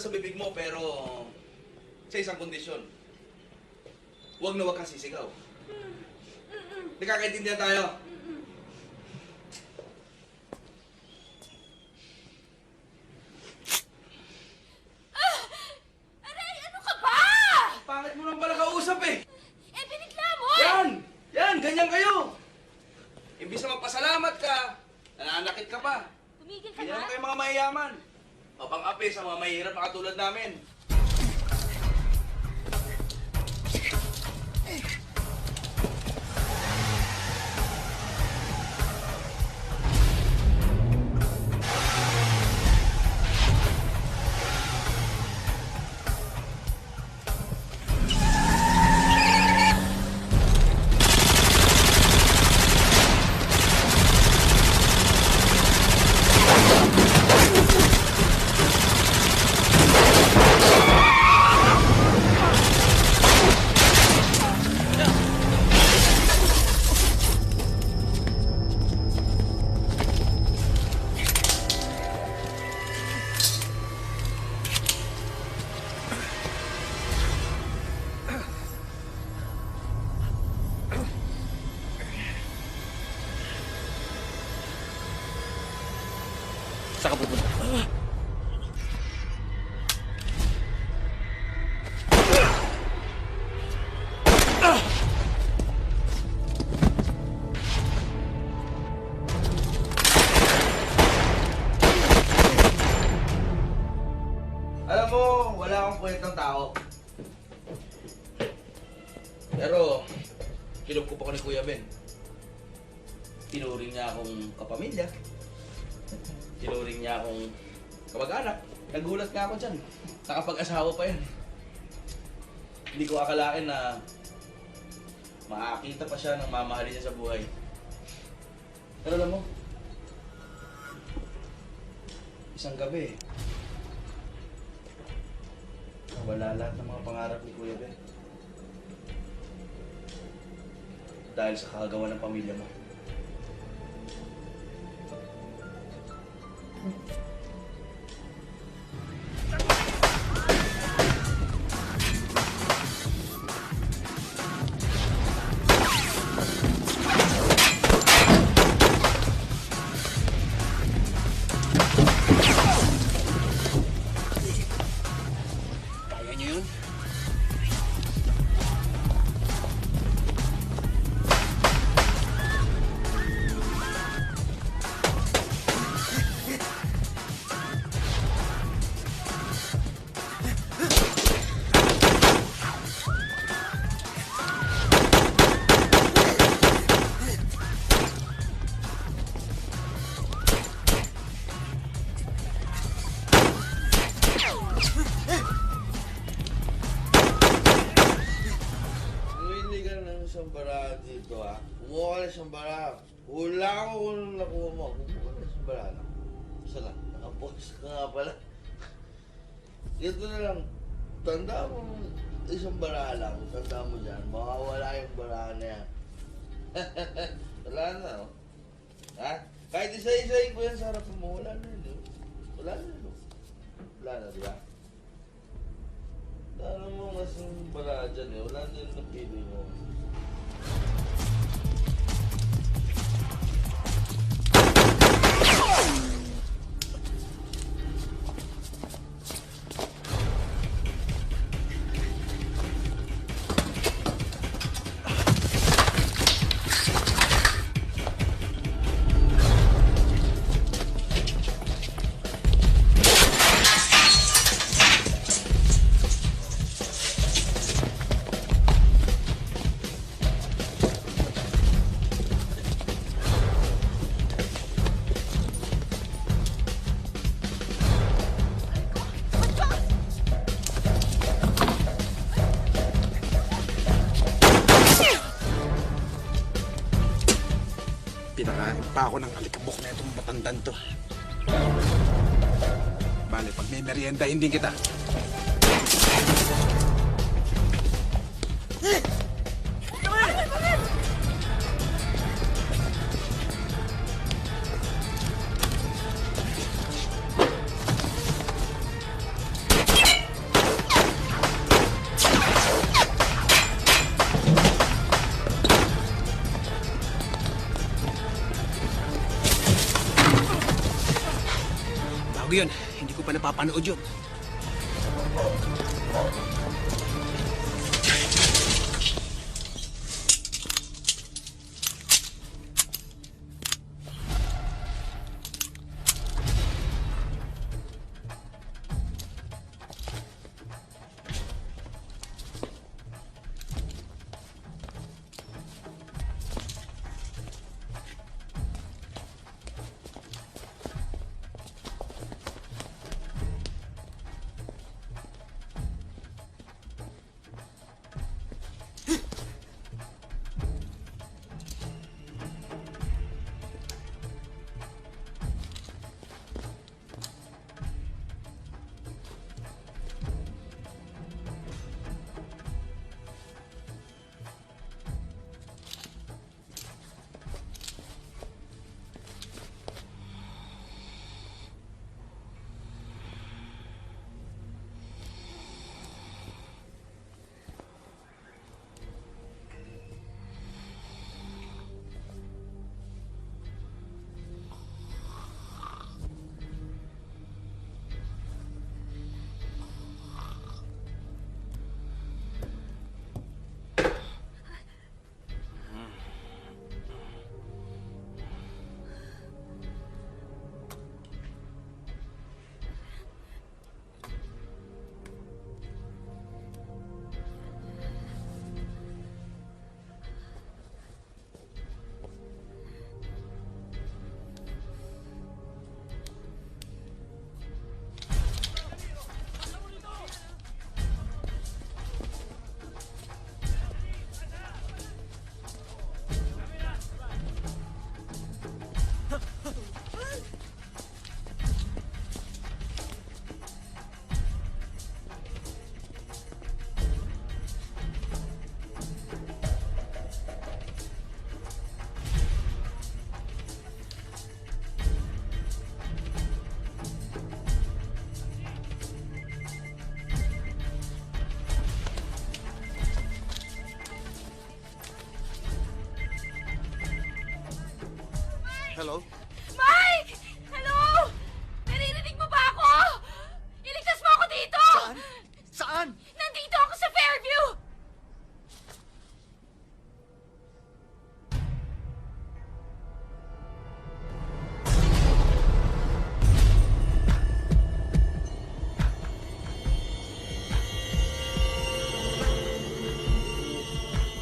sa bibig mo, pero sa isang kondisyon. Huwag na huwag kang sisigaw. Nagkakaintindihan tayo. Aray, ano ka ba? Pangit mo naman pala kausap eh. Eh, binigla mo! Yan! Yan! Ganyan kayo! Imbis na magpasalamat ka, nananakit ka pa. Tumigil ka Ganyan na. naman kayo mga mayayaman. O pang-api sa mga mahihirap na katulad namin. Saan ka pupunta? Alam mo, wala akong kwentang tao. Pero, kinukup ako ni Kuya Ben. Tinuring niya akong kapamilya. Tinuring niya akong kamag-anak. Nagulat nga ako dyan. Nakapag-asawa pa yan. Hindi ko akalain na makakita pa siya ng mamahalin niya sa buhay. Pero alam mo, isang gabi, nawala lahat ng mga pangarap ni Kuya Ben. Dahil sa kagawa ng pamilya mo. Kaya niyo yun? Hindi ka ng isang bara dito ha. Kumuha ka ng isang bara. Wala ko kung anong nakuha mo. Kumuha ka ng isang bara. Isa lang. Nakapost ka nga pala. Ito na lang. Tanda mo isang bara lang. Tanda mo dyan. Mawawala yung bara na yan. Wala na oh. Ha? Kahit isa-isahin ko yan sa harap mo. Wala na yun. Wala na yun. Wala na, di ba? Alam mo mas yung bara dyan eh. Wala na yung napili mo. Pinakain pa ako ng alikabok na itong matandang to. Bale, pag may merienda, hindi kita. mo yun. Hindi ko pa napapanood yun. Hello? Mike! Hello! Naririnig mo ba ako? Iligtas mo ako dito! Saan? Saan? Nandito ako sa Fairview!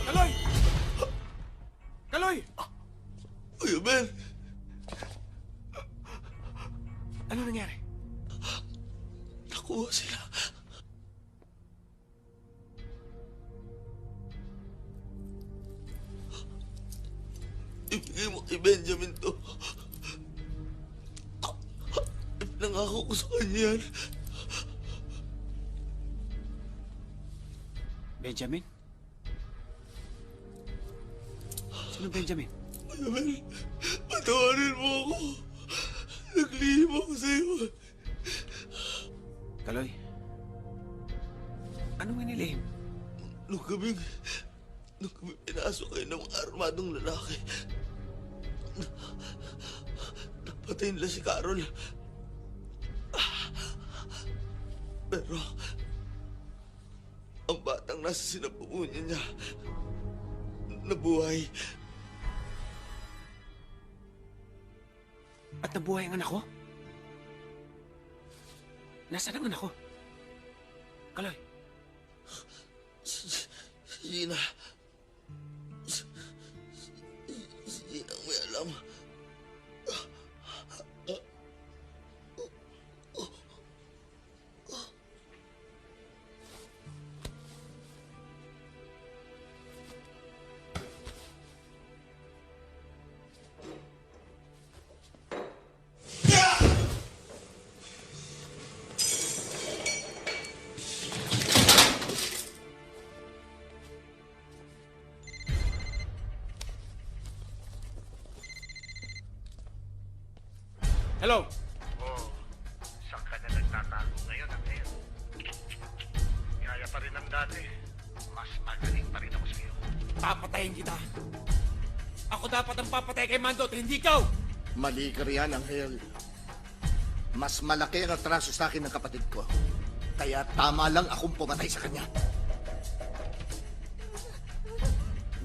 Kaloy! Kaloy! Kuya Ben! Ano nangyari? Nakuha sila. Ibigay mo kay Benjamin to. Pinangako ko sa kanya yan. Benjamin? Sino Benjamin? Kuya Ben, patawarin mo ako. Naglihim ako sa'yo. Kaloy, anong inilihim? Nung kami pinasok kayo ng mga armadong lalaki. Napatay nila si Carol. Pero, ang batang nasa sinapupunan niya, nabuhay. At nabuhay ang anak ko? Nasaan ang anak ko? Kaloy. Si Gina. Si Gina ang may alam. Hello? Oh, saan ka na nagtatago ngayon, Angel? Kaya pa rin ang dati. Mas magaling pa rin ako sa'yo. Papatayin kita. Ako dapat ang papatay kay Mando at hindi ikaw! Mali ka riyan, Angel. Mas malaki ang atraso sa akin ng kapatid ko. Kaya tama lang akong pumatay sa kanya.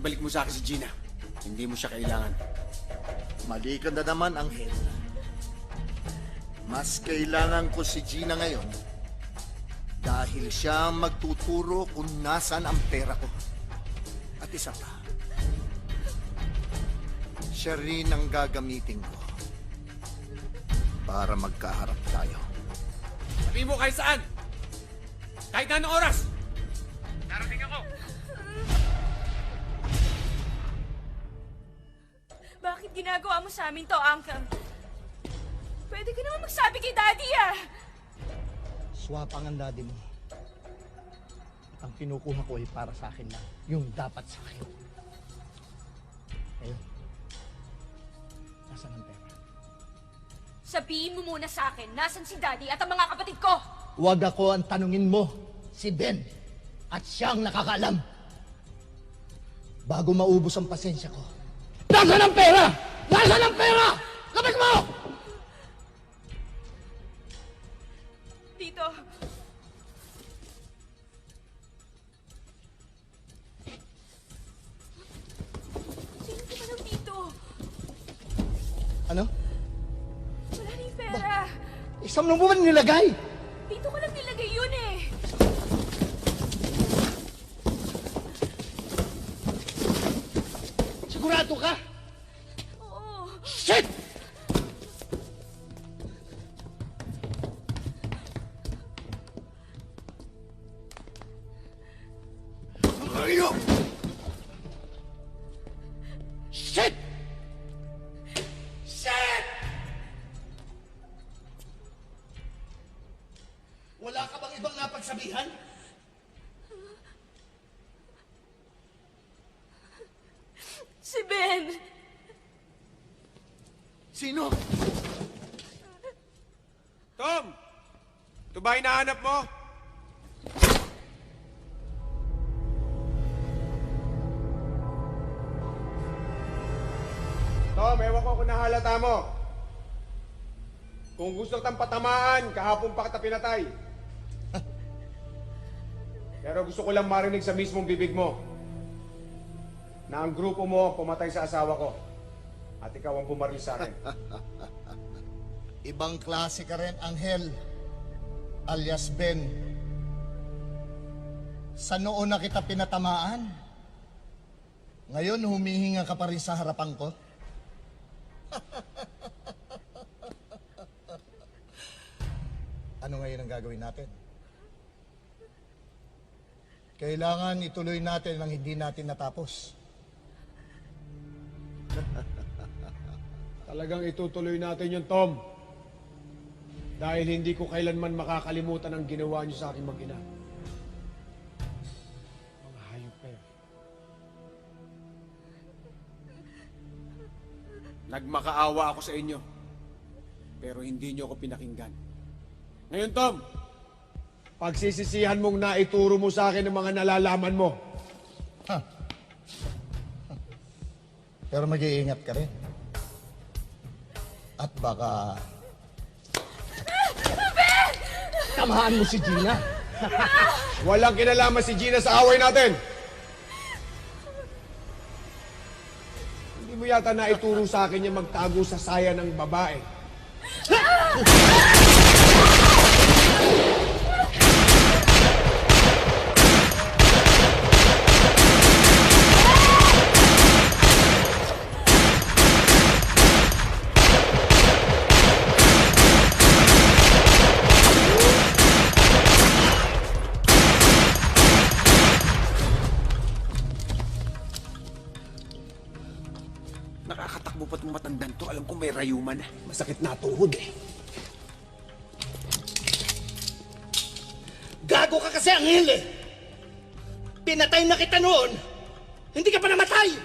Balik mo sa akin si Gina. Hindi mo siya kailangan. Mali ka na naman, Anghel. Mas kailangan ko si Gina ngayon dahil siya magtuturo kung nasan ang pera ko. At isa pa, siya rin ang gagamitin ko para magkaharap tayo. Sabihin mo kahit saan! Kahit anong oras! Darating ako! Bakit ginagawa mo sa amin to, Uncle? Pwede ka naman magsabi kay Daddy, ah! Swapang ang daddy mo. At ang kinukuha ko ay para sa akin lang. Yung dapat sa akin. Ayun. Nasaan ang pera? Sabihin mo muna sa akin, nasan si Daddy at ang mga kapatid ko? Huwag ako ang tanungin mo. Si Ben. At siyang nakakaalam. Bago maubos ang pasensya ko. Nasaan ang pera? Nasaan ang pera? Kapag mo! Dito. Sino ka ba dito? Ano? Wala na yung pera. Isang mo ba nilagay? Dito ko lang nilagay yun eh. Sigurado ka? Oo. Shit! Ayo! Shit! Shit! Wala ka bang ibang napagsabihan? Si Ben. Sino? Tom! Ito ba hinahanap mo? Tom, ewan ko kung nahalata mo. Kung gusto kitang patamaan, kahapon pa kita pinatay. Pero gusto ko lang marinig sa mismong bibig mo na ang grupo mo ang pumatay sa asawa ko at ikaw ang bumaril sa akin. Ibang klase ka rin, Anghel, alias Ben. Sa noon na kita pinatamaan, ngayon humihinga ka pa rin sa harapan ko. Ano ngayon ang gagawin natin? Kailangan ituloy natin ang hindi natin natapos. Talagang itutuloy natin yun, Tom. Dahil hindi ko kailanman makakalimutan ang ginawa niyo sa aking mag-ina. Mga hayop kayo. Nagmakaawa ako sa inyo. Pero hindi niyo ako pinakinggan. Ngayon, Tom, pagsisisihan mong naituro mo sa akin ang mga nalalaman mo. Pero mag-iingat ka rin. At baka... Tamahan mo si Gina. Walang kinalaman si Gina sa away natin. Hindi mo yata naituro sa akin yung magtago sa saya ng babae. Nakakatakbo pa't matandang to. Alam ko may rayuman. Masakit na tuhod eh. Gago ka kasi, Anghel eh! Pinatay na kita noon! Hindi ka pa namatay!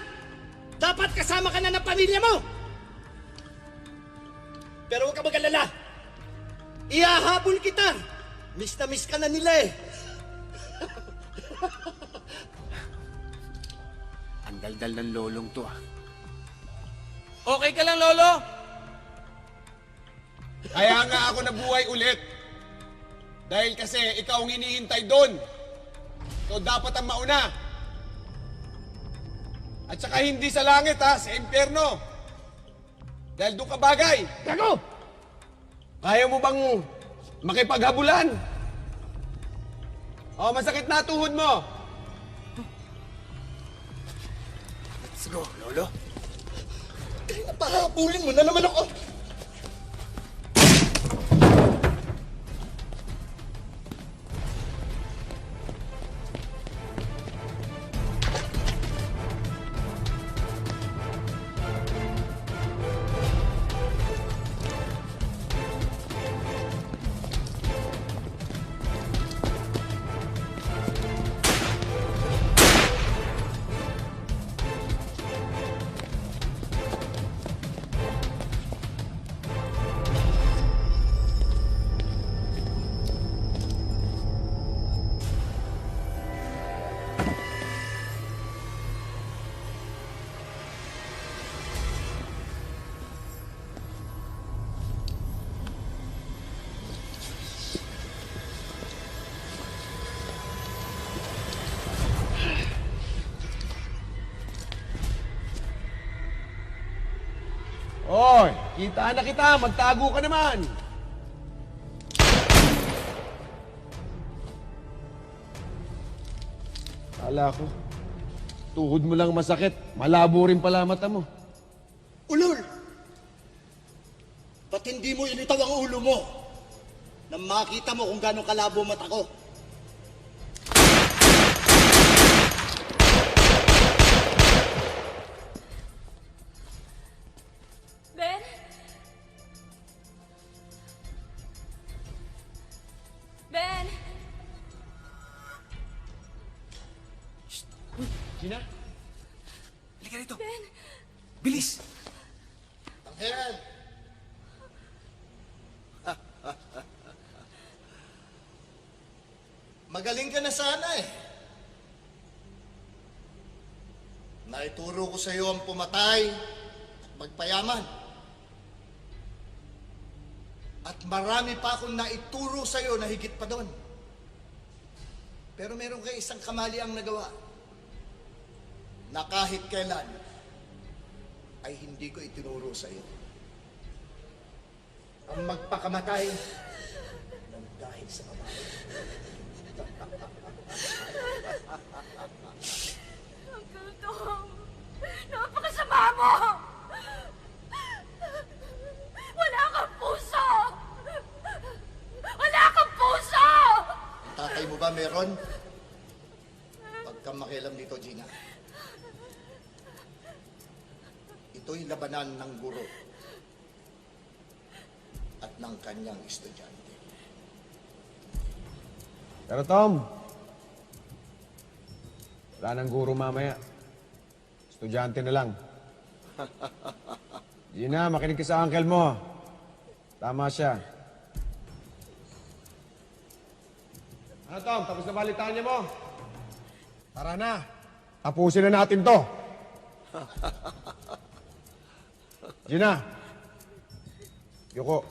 Dapat kasama ka na ng pamilya mo! Pero huwag ka mag-alala! Ihahabol kita! Miss na miss ka na nila eh! Ang daldal ng lolong to ah. Okay ka lang, Lolo? Kaya nga ako nabuhay ulit. Dahil kasi ikaw ang hinihintay doon. So dapat ang mauna. At saka hindi sa langit ha, sa impyerno. Dahil doon ka bagay. Gago! Kaya mo bang makipaghabulan? Oh, masakit na tuhod mo. Let's go, Lolo. Pahabulin mo na naman ako. Oy, kita na kita. Magtago ka naman. Kala ko, tuhod mo lang masakit. Malabo rin pala mata mo. Ulol! Ba't hindi mo initaw ang ulo mo? Nang makita mo kung gano'ng kalabo mata ko. Ben? Ben? Gina? Halika rito. Ben? Bilis! Anghel! Magaling ka na sana eh. Naituro ko sa iyo ang pumatay at magpayaman. At marami pa akong naituro sa iyo na higit pa doon. Pero meron kayo isang kamaliang nagawa na kahit kailan ay hindi ko itinuro sa iyo. Ang magpakamatay ng dahil sa babae. Uncle Tom, napakasama mo! Wala kang puso! Wala kang puso! Ang tatay mo ba meron? Huwag kang makialam dito, Gina. Ito'y labanan ng guro at ng kanyang estudyante. Pero Tom, wala nang guro mamaya. Estudyante na lang. Gina, makinig ka sa uncle mo. Tama siya. Ano Tom, tapos na balitaan niya mo? Tara na. Tapusin na natin to. Gina. Yuko.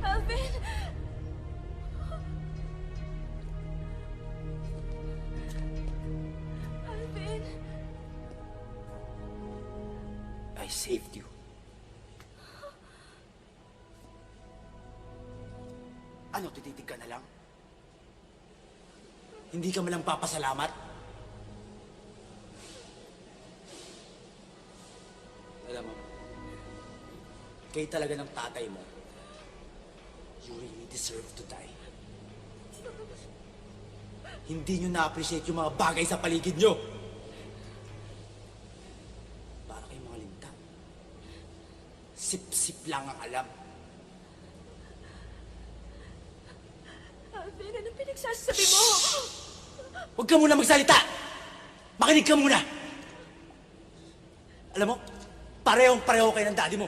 Alvin! Alvin! I saved you. Ano, tititig ka na lang? Hindi ka malang papasalamat? Alam mo, kayo talaga ng tatay mo. You really deserve to die. Hindi nyo na-appreciate yung mga bagay sa paligid nyo. Para kayong mga lintang. Sip-sip lang ang alam. Alvin, anong pinagsasabi mo? Huwag ka muna magsalita! Makinig ka muna! Alam mo, parehong-pareho kayo ng daddy mo.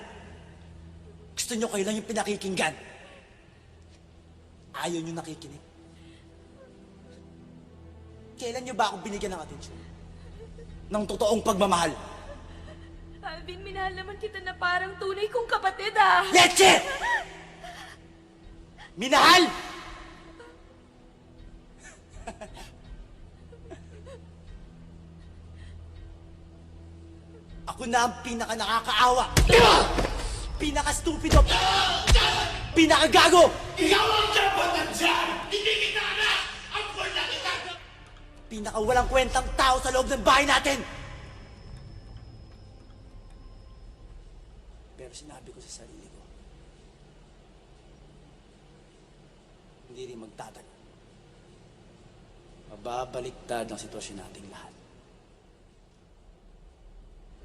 Gusto nyo kayo lang yung pinakikinggan. Ayaw nyo nakikinig. Kailan nyo ba ako binigyan ng atensyon? Ng totoong pagmamahal? Alvin, minahal naman kita na parang tunay kong kapatid, ah! Leche! Minahal! Ako na ang pinaka-nakakaawa! Pinaka-stupido! Pinaka-gago! Ikaw ang dapat dyan! Hindi kita anak! Ang na kita! Pinaka-walang kwentang tao sa loob ng bahay natin! Pero sinabi ko sa sarili ko, hindi rin magtatagal. Mababaliktad ang sitwasyon nating lahat.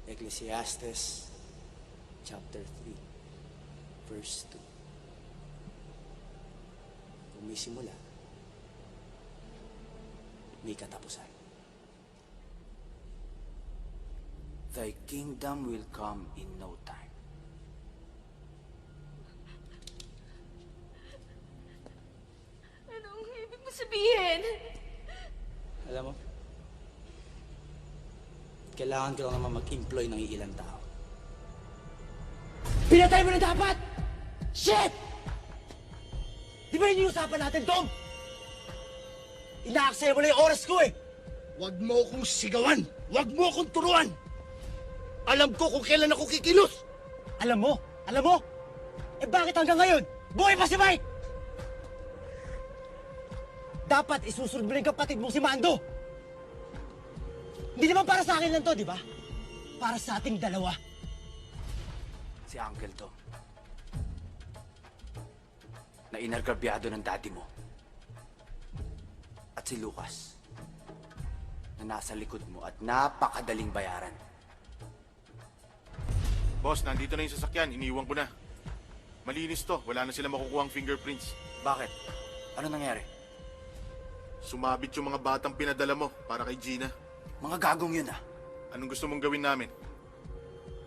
Ecclesiastes chapter 3 verse 2. Kung may simula, may katapusan. Thy kingdom will come in no time. Anong ibig mo sabihin? Alam mo, kailangan ka lang naman mag-employ ng ilang tao. Pinatay mo na dapat! Shit! Di ba yun yung usapan natin, Tom? Inaaksaya mo na yung oras ko eh! Huwag mo akong sigawan! Huwag mo akong turuan! Alam ko kung kailan ako kikilos! Alam mo? Eh bakit hanggang ngayon? Buhay pa si Mike! Dapat isusunod mo rin kapatid mo si Mando! Hindi naman para sa akin lang to, di ba? Para sa ating dalawa. Si Uncle to. Na inargabyado ng daddy mo. At si Lucas. Na nasa likod mo at napakadaling bayaran. Boss, nandito na yung sasakyan. Iniwan ko na. Malinis to. Wala na sila makukuhang fingerprints. Bakit? Ano nangyari? Sumabit yung mga batang pinadala mo para kay Gina. Mga gagong yun ah. Anong gusto mong gawin namin?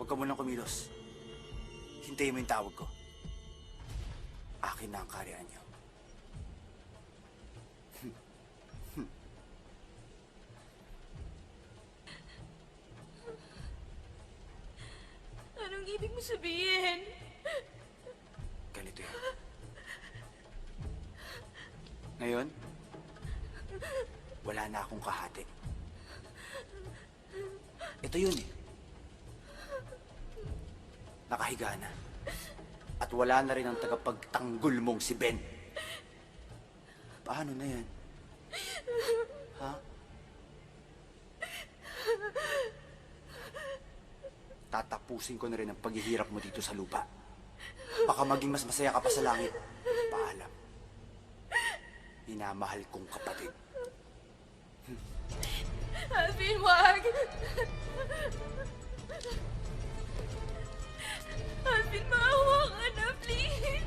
Huwag ka munang kumilos. Hintayin mo yung tawag ko. Akin na ang karyaan niyo. Anong ibig mo sabihin? Ganito yan. Ngayon, wala na akong kahati. Ito yun eh. Nakahiga na. At wala na rin ang tagapagtanggol mong si Ben. Paano na yan? Ha? Tatapusin ko na rin ang paghihirap mo dito sa lupa. Baka maging mas masaya ka pa sa langit. Paalam. Minamahal kong kapatid. Alvin, wag! Alvin, maawa ka na, please!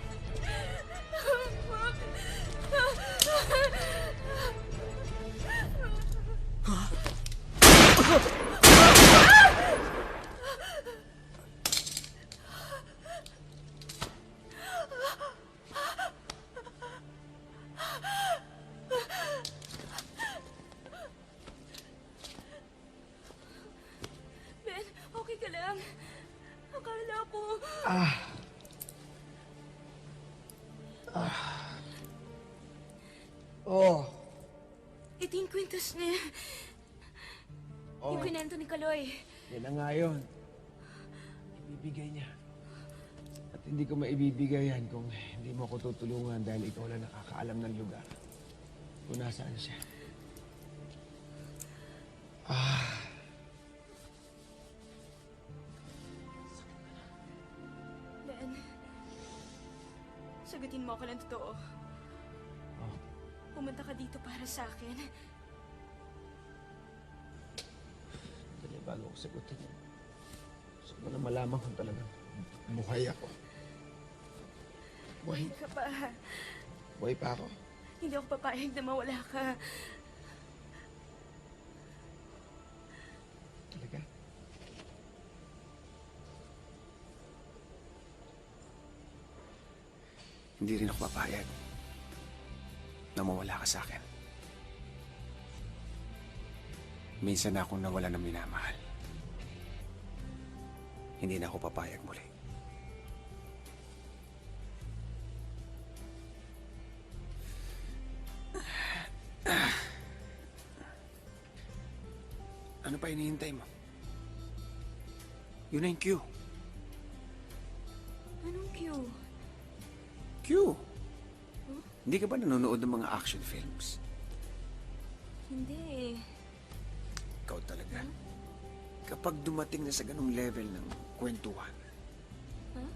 Ben, okay ka lang? Akala ko... Oh. Ito yung kwintas niya. Oh. Yung kwento ni Kaloy. Yan na nga yun. Ibibigay niya. At At hindi ko maibibigay yan kung hindi mo ako tutulungan dahil ikaw lang nakakaalam ng lugar kung nasaan siya. Ben, sagutin mo ako ng totoo. Pumunta ka dito para sa akin. Dali, bago ko sagutin. Gusto ko na malaman kung talagang buhay ako. Buhay ka pa. Buhay pa ako. Hindi ako papayag na mawala ka. Talaga? Hindi rin ako papayag na mawala ka sa akin. Minsan na akong nawala ng minamahal. Hindi na ako papayag muli. Ano pa hinihintay mo? Yun na yung cue. Anong cue? Cue? Hindi ka ba nanonood ng mga action films? Hindi. Ikaw talaga. Kapag dumating na sa ganung level ng kwentuhan, Huh?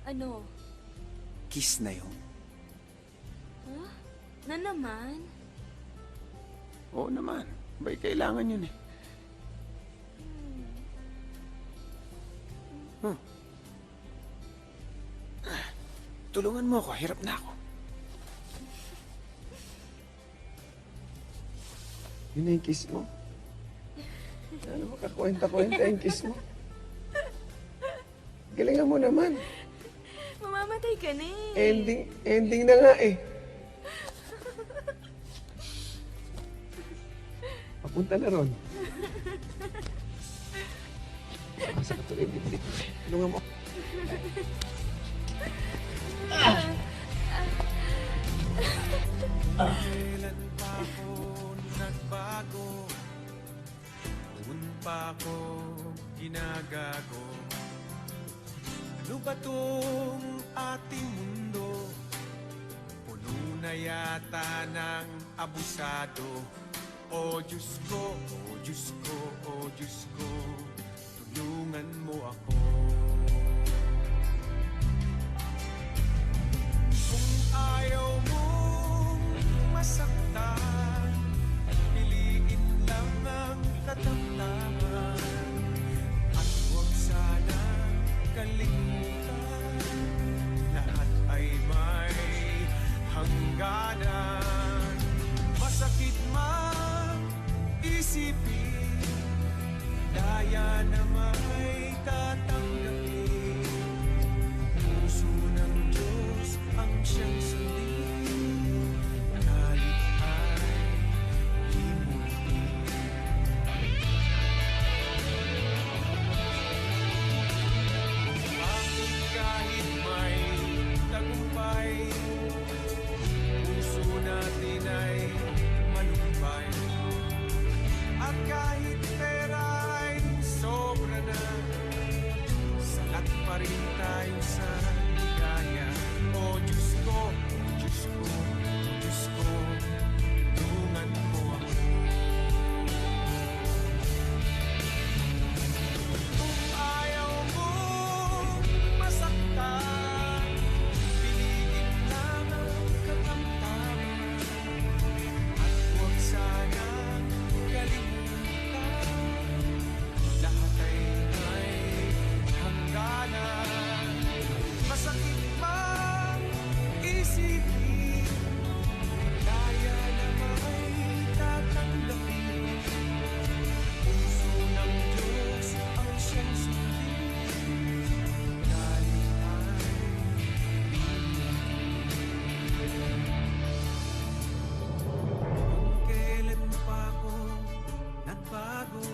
Ano? kiss na yun. Huh? Na naman? Oo naman. Ba'y kailangan yun eh. Tulungan mo ako. Hirap na ako. Yun na yung kiss mo. Ano mo kakwenta-kwenta yung kiss mo? Galingan mo naman. Mamamatay ka na eh. Ending na nga eh. Papunta na ron. Masa ka tuloy dito. Tulungan mo. Kailan pa ako nagbago? Noon pa ako ginagago. Ano ba tong ating mundo? Puno na yata ng abusado. O Diyos ko, o Diyos ko, o Diyos ko, tulungan mo ako. Kung ayaw mong masaktan, piliin lang ang katamtaman. At huwag sana kalimutan, lahat ay may hangganan. Masakit man isipin, daya na may tatanggapin. Puso ng Diyos ang siyang sundin, galit ay himutin. Bakit kahit may tagumpay, puso natin ay malumpay. At kahit pera ay sobra na, salat pa rin tayo sa ligaya. O Diyos ko, o Diyos ko, o Diyos ko, tulungan mo ako. Kung ayaw mo masaktan, piliin lang ang katamtaman. At huwag sanang kalimutan, lahat ay may hangganan. Masakit man isipin, daya na may tatanggapin. Puso ng Diyos ang siyang sundin, galit ay kung kailan pa ako nagbago,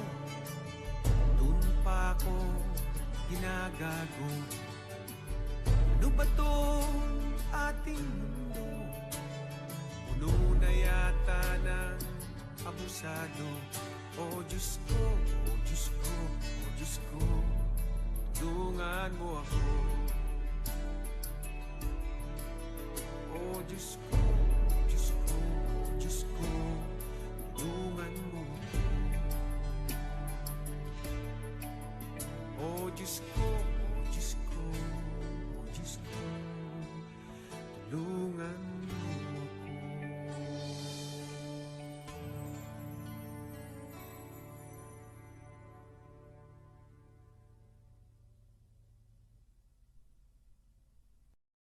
dun pa ako ginagago. Ano ba tong ating mundo? Puno na yata ng abusado. O Diyos ko, o Diyos ko, o Diyos ko, tulungan mo ako. Diyos ko, Diyos ko, Diyos ko, tulungan mo ako. O Diyos ko,